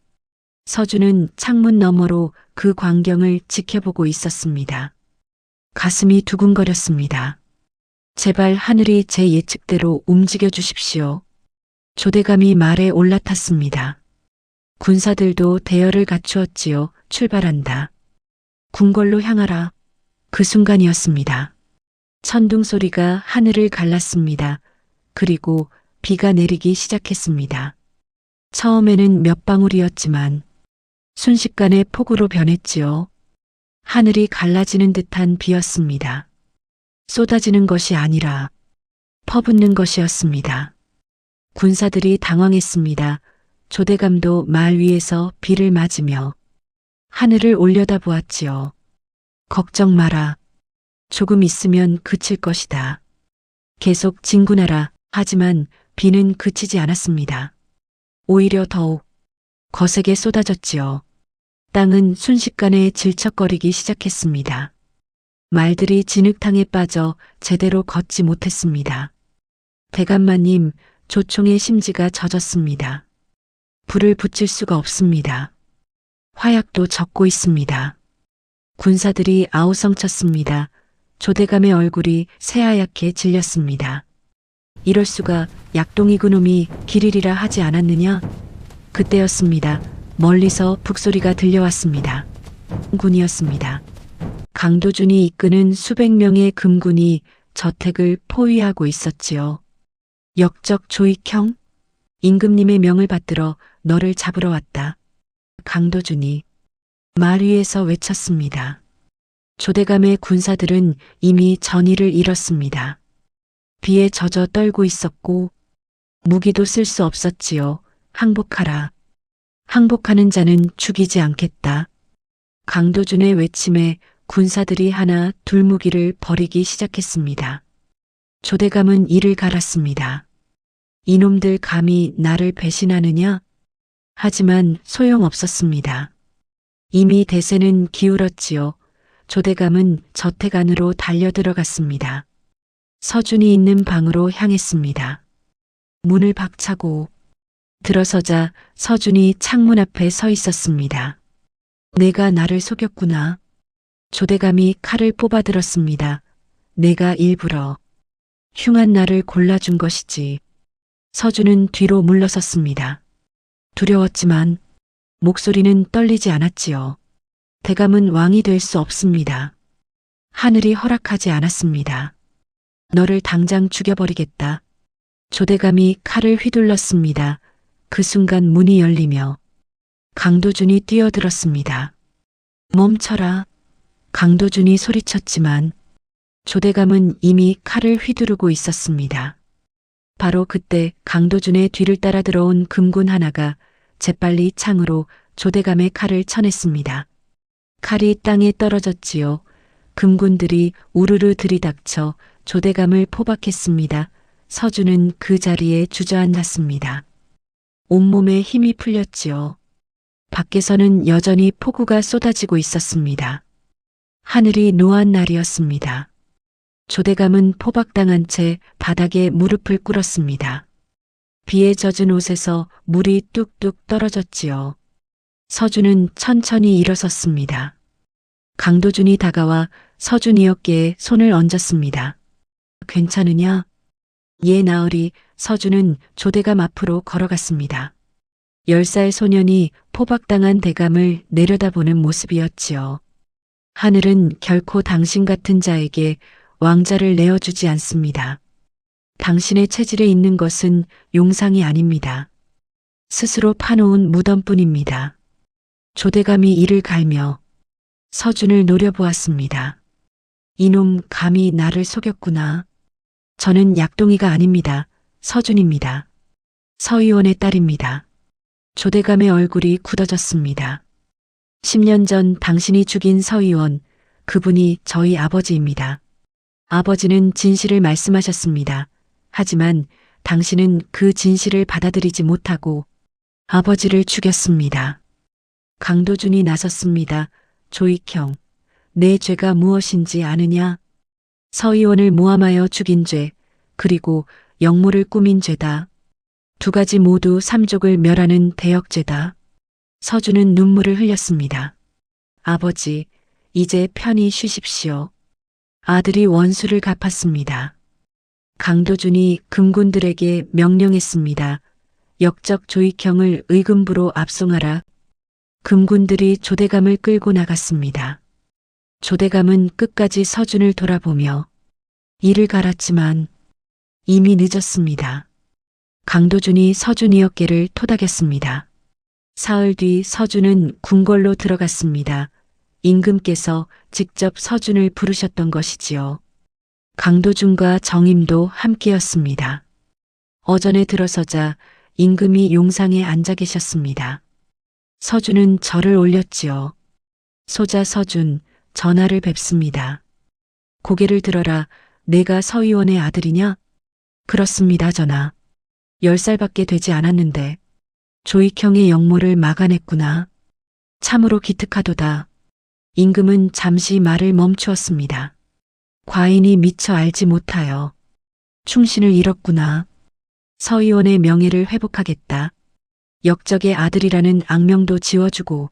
서준은 창문 너머로 그 광경을 지켜보고 있었습니다. 가슴이 두근거렸습니다. 제발 하늘이 제 예측대로 움직여 주십시오. 조대감이 말에 올라탔습니다. 군사들도 대열을 갖추었지요. 출발한다. 궁궐로 향하라. 그 순간이었습니다. 천둥 소리가 하늘을 갈랐습니다. 그리고 비가 내리기 시작했습니다. 처음에는 몇 방울이었지만 순식간에 폭우로 변했지요. 하늘이 갈라지는 듯한 비였습니다. 쏟아지는 것이 아니라 퍼붓는 것이었습니다. 군사들이 당황했습니다. 조대감도 말 위에서 비를 맞으며 하늘을 올려다보았지요. 걱정 마라. 조금 있으면 그칠 것이다. 계속 진군하라. 하지만 비는 그치지 않았습니다. 오히려 더욱 거세게 쏟아졌지요. 땅은 순식간에 질척거리기 시작했습니다. 말들이 진흙탕에 빠져 제대로 걷지 못했습니다. 대감마님, 조총의 심지가 젖었습니다. 불을 붙일 수가 없습니다. 화약도 적고 있습니다. 군사들이 아우성쳤습니다. 조대감의 얼굴이 새하얗게 질렸습니다. 이럴 수가, 약동이 그놈이 길이리라 하지 않았느냐? 그때였습니다. 멀리서 북소리가 들려왔습니다. 군이었습니다. 강도준이 이끄는 수백 명의 금군이 저택을 포위하고 있었지요. 역적 조익형? 임금님의 명을 받들어 너를 잡으러 왔다. 강도준이 말 위에서 외쳤습니다. 조대감의 군사들은 이미 전의를 잃었습니다. 비에 젖어 떨고 있었고 무기도 쓸 수 없었지요. 항복하라. 항복하는 자는 죽이지 않겠다. 강도준의 외침에 군사들이 하나 둘 무기를 버리기 시작했습니다. 조대감은 이를 갈았습니다. 이놈들 감히 나를 배신하느냐? 하지만 소용없었습니다. 이미 대세는 기울었지요. 조대감은 저택 안으로 달려들어갔습니다. 서준이 있는 방으로 향했습니다. 문을 박차고 들어서자 서준이 창문 앞에 서 있었습니다. 내가 나를 속였구나. 조대감이 칼을 뽑아들었습니다. 내가 일부러 흉한 나를 골라준 것이지. 서준은 뒤로 물러섰습니다. 두려웠지만 목소리는 떨리지 않았지요. 대감은 왕이 될 수 없습니다. 하늘이 허락하지 않았습니다. 너를 당장 죽여버리겠다. 조대감이 칼을 휘둘렀습니다. 그 순간 문이 열리며 강도준이 뛰어들었습니다. 멈춰라. 강도준이 소리쳤지만 조대감은 이미 칼을 휘두르고 있었습니다. 바로 그때 강도준의 뒤를 따라 들어온 금군 하나가 재빨리 창으로 조대감의 칼을 쳐냈습니다. 칼이 땅에 떨어졌지요. 금군들이 우르르 들이닥쳐 조대감을 포박했습니다. 서준은 그 자리에 주저앉았습니다. 온몸에 힘이 풀렸지요. 밖에서는 여전히 폭우가 쏟아지고 있었습니다. 하늘이 노한 날이었습니다. 조대감은 포박당한 채 바닥에 무릎을 꿇었습니다. 비에 젖은 옷에서 물이 뚝뚝 떨어졌지요. 서준은 천천히 일어섰습니다. 강도준이 다가와 서준이 어깨에 손을 얹었습니다. 괜찮으냐? 예, 나으리. 서준은 조대감 앞으로 걸어갔습니다. 10살 소년이 포박당한 대감을 내려다보는 모습이었지요. 하늘은 결코 당신 같은 자에게 왕자를 내어주지 않습니다. 당신의 체질에 있는 것은 용상이 아닙니다. 스스로 파놓은 무덤뿐입니다. 조대감이 이를 갈며 서준을 노려보았습니다. 이놈 감히 나를 속였구나. 저는 약동이가 아닙니다. 서준입니다. 서의원의 딸입니다. 조대감의 얼굴이 굳어졌습니다. 10년 전 당신이 죽인 서의원, 그분이 저희 아버지입니다. 아버지는 진실을 말씀하셨습니다. 하지만 당신은 그 진실을 받아들이지 못하고 아버지를 죽였습니다. 강도준이 나섰습니다. 조익형, 내 죄가 무엇인지 아느냐? 서의원을 모함하여 죽인 죄, 그리고 역모를 꾸민 죄다. 두 가지 모두 삼족을 멸하는 대역죄다. 서준은 눈물을 흘렸습니다. 아버지, 이제 편히 쉬십시오. 아들이 원수를 갚았습니다. 강도준이 금군들에게 명령했습니다. 역적 조익형을 의금부로 압송하라. 금군들이 조대감을 끌고 나갔습니다. 조대감은 끝까지 서준을 돌아보며 이를 갈았지만 이미 늦었습니다. 강도준이 서준이 어깨를 토닥였습니다. 사흘 뒤 서준은 궁궐로 들어갔습니다. 임금께서 직접 서준을 부르셨던 것이지요. 강도준과 정임도 함께였습니다. 어전에 들어서자 임금이 용상에 앉아 계셨습니다. 서준은 절을 올렸지요. 소자 서준, 전하를 뵙습니다. 고개를 들어라, 내가 서의원의 아들이냐? 그렇습니다, 전하. 10살밖에 되지 않았는데 조익형의 역모를 막아냈구나. 참으로 기특하도다. 임금은 잠시 말을 멈추었습니다. 과인이 미처 알지 못하여 충신을 잃었구나. 서의원의 명예를 회복하겠다. 역적의 아들이라는 악명도 지워주고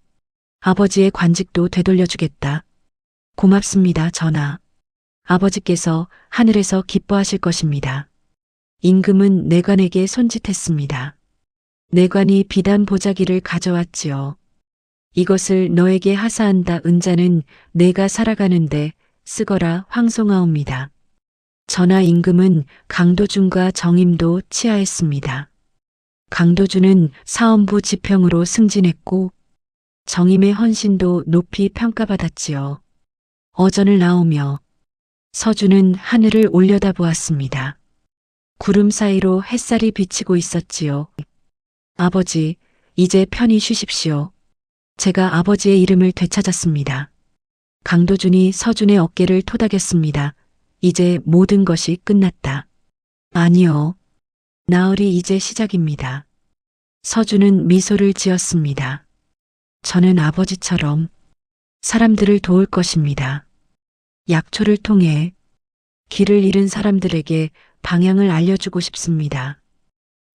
아버지의 관직도 되돌려주겠다. 고맙습니다, 전하. 아버지께서 하늘에서 기뻐하실 것입니다. 임금은 내관에게 손짓했습니다. 내관이 비단 보자기를 가져왔지요. 이것을 너에게 하사한다. 은자는 내가 살아가는데 쓰거라. 황송하옵니다. 전하, 임금은 강도준과 정임도 치하했습니다. 강도준은 사헌부 지평으로 승진했고 정임의 헌신도 높이 평가받았지요. 어전을 나오며 서준은 하늘을 올려다보았습니다. 구름 사이로 햇살이 비치고 있었지요. 아버지, 이제 편히 쉬십시오. 제가 아버지의 이름을 되찾았습니다. 강도준이 서준의 어깨를 토닥였습니다. 이제 모든 것이 끝났다. 아니요. 나흘이 이제 시작입니다. 서준은 미소를 지었습니다. 저는 아버지처럼 사람들을 도울 것입니다. 약초를 통해 길을 잃은 사람들에게 방향을 알려주고 싶습니다.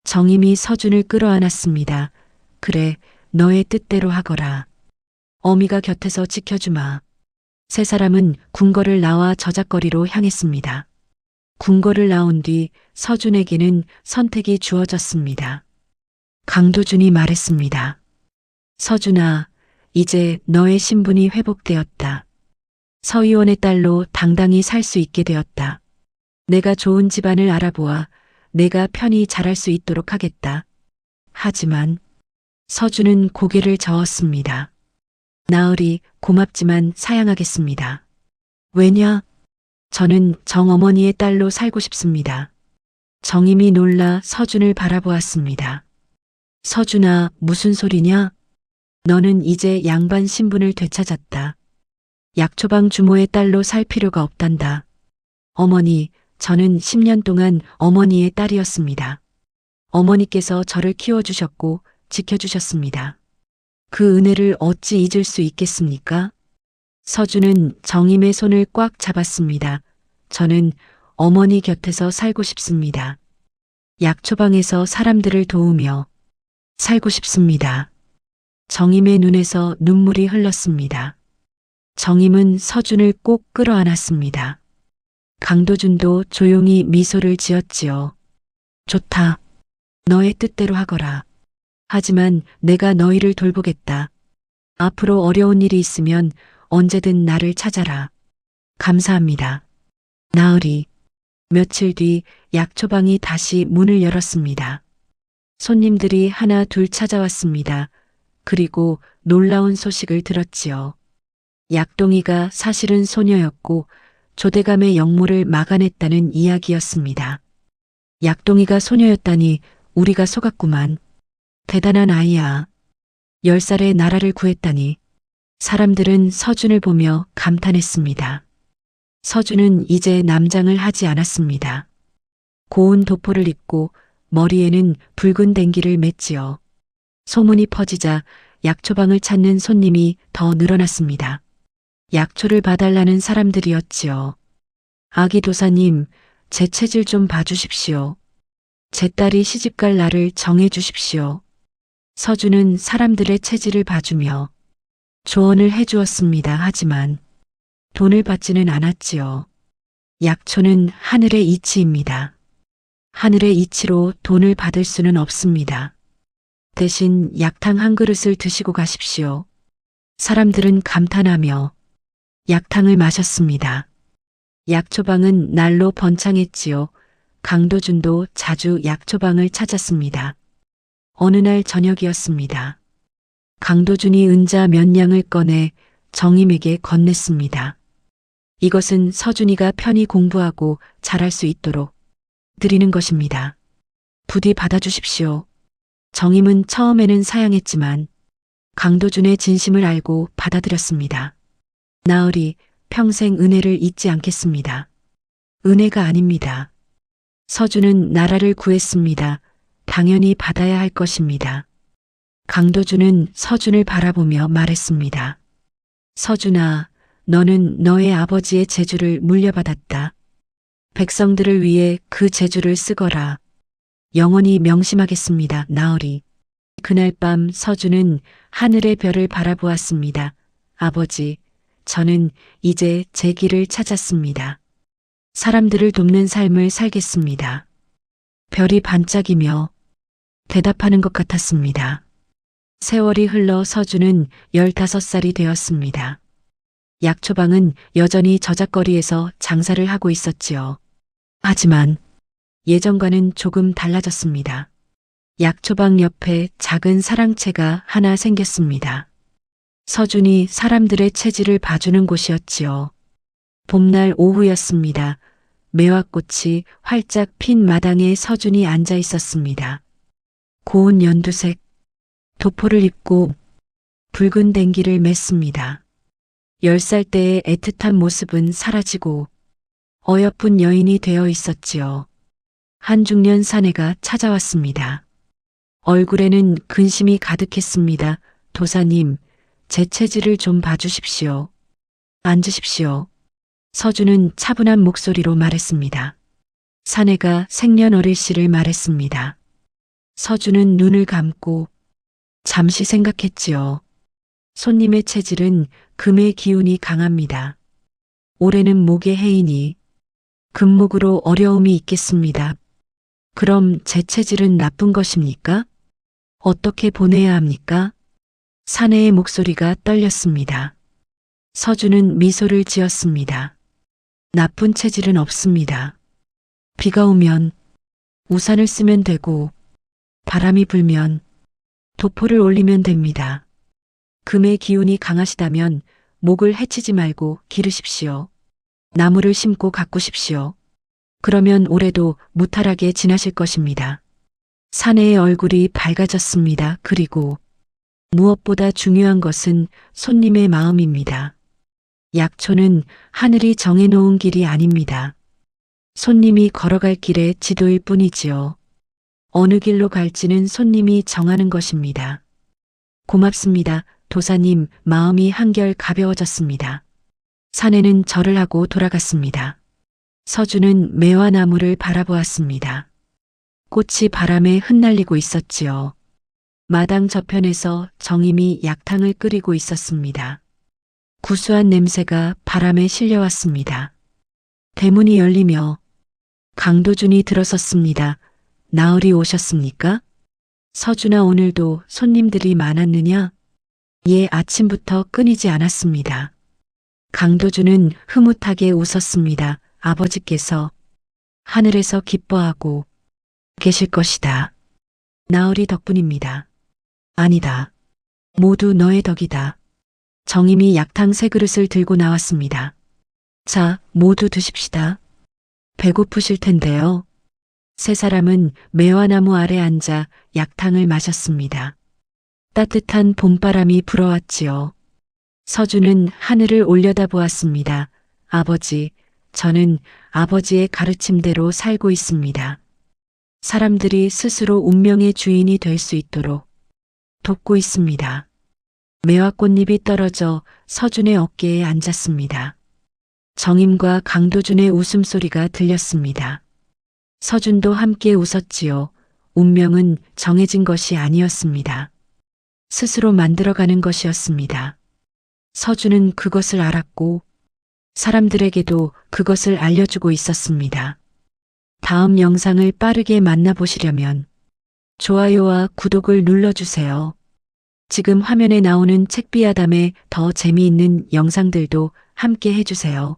정임이 서준을 끌어안았습니다. 그래, 너의 뜻대로 하거라. 어미가 곁에서 지켜주마. 세 사람은 궁궐을 나와 저작거리로 향했습니다. 궁궐을 나온 뒤 서준에게는 선택이 주어졌습니다. 강도준이 말했습니다. 서준아, 이제 너의 신분이 회복되었다. 서의원의 딸로 당당히 살 수 있게 되었다. 내가 좋은 집안을 알아보아 내가 편히 자랄 수 있도록 하겠다. 하지만 서준은 고개를 저었습니다. 나으리, 고맙지만 사양하겠습니다. 왜냐? 저는 정어머니의 딸로 살고 싶습니다. 정임이 놀라 서준을 바라보았습니다. 서준아, 무슨 소리냐? 너는 이제 양반 신분을 되찾았다. 약초방 주모의 딸로 살 필요가 없단다. 어머니, 저는 10년 동안 어머니의 딸이었습니다. 어머니께서 저를 키워주셨고 지켜주셨습니다. 그 은혜를 어찌 잊을 수 있겠습니까? 서준은 정임의 손을 꽉 잡았습니다. 저는 어머니 곁에서 살고 싶습니다. 약초방에서 사람들을 도우며 살고 싶습니다. 정임의 눈에서 눈물이 흘렀습니다. 정임은 서준을 꼭 끌어안았습니다. 강도준도 조용히 미소를 지었지요. 좋다. 너의 뜻대로 하거라. 하지만 내가 너희를 돌보겠다. 앞으로 어려운 일이 있으면 언제든 나를 찾아라. 감사합니다. 나으리. 며칠 뒤 약초방이 다시 문을 열었습니다. 손님들이 하나 둘 찾아왔습니다. 그리고 놀라운 소식을 들었지요. 약동이가 사실은 소녀였고 조대감의 역모를 막아냈다는 이야기였습니다. 약동이가 소녀였다니 우리가 속았구만. 대단한 아이야. 10살에 나라를 구했다니. 사람들은 서준을 보며 감탄했습니다. 서준은 이제 남장을 하지 않았습니다. 고운 도포를 입고 머리에는 붉은 댕기를 맸지요. 소문이 퍼지자 약초방을 찾는 손님이 더 늘어났습니다. 약초를 봐달라는 사람들이었지요. 아기 도사님, 제 체질 좀 봐주십시오. 제 딸이 시집갈 날을 정해주십시오. 서준은 사람들의 체질을 봐주며 조언을 해주었습니다. 하지만 돈을 받지는 않았지요. 약초는 하늘의 이치입니다. 하늘의 이치로 돈을 받을 수는 없습니다. 대신 약탕 한 그릇을 드시고 가십시오. 사람들은 감탄하며 약탕을 마셨습니다. 약초방은 날로 번창했지요. 강도준도 자주 약초방을 찾았습니다. 어느 날 저녁이었습니다. 강도준이 은자 몇 냥을 꺼내 정임에게 건넸습니다. 이것은 서준이가 편히 공부하고 잘할 수 있도록 드리는 것입니다. 부디 받아주십시오. 정임은 처음에는 사양했지만 강도준의 진심을 알고 받아들였습니다. 나으리 평생 은혜를 잊지 않겠습니다. 은혜가 아닙니다. 서준은 나라를 구했습니다. 당연히 받아야 할 것입니다. 강도준은 서준을 바라보며 말했습니다. 서준아, 너는 너의 아버지의 재주를 물려받았다. 백성들을 위해 그 재주를 쓰거라. 영원히 명심하겠습니다. 나으리. 그날 밤 서준은 하늘의 별을 바라보았습니다. 아버지, 저는 이제 제 길을 찾았습니다. 사람들을 돕는 삶을 살겠습니다. 별이 반짝이며 대답하는 것 같았습니다. 세월이 흘러 서준은 15살이 되었습니다. 약초방은 여전히 저작거리에서 장사를 하고 있었지요. 하지만 예전과는 조금 달라졌습니다. 약초방 옆에 작은 사랑채가 하나 생겼습니다. 서준이 사람들의 체질을 봐주는 곳이었지요. 봄날 오후였습니다. 매화꽃이 활짝 핀 마당에 서준이 앉아 있었습니다. 고운 연두색 도포를 입고 붉은 댕기를 맸습니다. 10살 때의 애틋한 모습은 사라지고 어여쁜 여인이 되어 있었지요. 한중년 사내가 찾아왔습니다. 얼굴에는 근심이 가득했습니다. 도사님, 제 체질을 좀 봐주십시오. 앉으십시오. 서준은 차분한 목소리로 말했습니다. 사내가 생년월일씨를 말했습니다. 서준은 눈을 감고 잠시 생각했지요. 손님의 체질은 금의 기운이 강합니다. 올해는 목의 해이니 금목으로 어려움이 있겠습니다. 그럼 제 체질은 나쁜 것입니까? 어떻게 보내야 합니까? 사내의 목소리가 떨렸습니다. 서준은 미소를 지었습니다. 나쁜 체질은 없습니다. 비가 오면 우산을 쓰면 되고 바람이 불면 도포를 올리면 됩니다. 금의 기운이 강하시다면 목을 해치지 말고 기르십시오. 나무를 심고 가꾸십시오. 그러면 올해도 무탈하게 지나실 것입니다. 사내의 얼굴이 밝아졌습니다. 그리고 무엇보다 중요한 것은 손님의 마음입니다. 약초는 하늘이 정해놓은 길이 아닙니다. 손님이 걸어갈 길의 지도일 뿐이지요. 어느 길로 갈지는 손님이 정하는 것입니다. 고맙습니다. 도사님, 마음이 한결 가벼워졌습니다. 사내는 절을 하고 돌아갔습니다. 서준은 매화나무를 바라보았습니다. 꽃이 바람에 흩날리고 있었지요. 마당 저편에서 정임이 약탕을 끓이고 있었습니다. 구수한 냄새가 바람에 실려왔습니다. 대문이 열리며 강도준이 들어섰습니다. 나으리 오셨습니까? 서준아, 오늘도 손님들이 많았느냐? 예, 아침부터 끊이지 않았습니다. 강도준은 흐뭇하게 웃었습니다. 아버지께서 하늘에서 기뻐하고 계실 것이다. 나으리 덕분입니다. 아니다. 모두 너의 덕이다. 정임이 약탕 세 그릇을 들고 나왔습니다. 자, 모두 드십시다. 배고프실 텐데요. 세 사람은 매화나무 아래 앉아 약탕을 마셨습니다. 따뜻한 봄바람이 불어왔지요. 서준은 하늘을 올려다보았습니다. 아버지, 저는 아버지의 가르침대로 살고 있습니다. 사람들이 스스로 운명의 주인이 될 수 있도록 돕고 있습니다. 매화꽃잎이 떨어져 서준의 어깨에 앉았습니다. 정임과 강도준의 웃음소리가 들렸습니다. 서준도 함께 웃었지요. 운명은 정해진 것이 아니었습니다. 스스로 만들어가는 것이었습니다. 서준은 그것을 알았고 사람들에게도 그것을 알려주고 있었습니다. 다음 영상을 빠르게 만나보시려면 좋아요와 구독을 눌러주세요. 지금 화면에 나오는 책비아담의 더 재미있는 영상들도 함께 해주세요.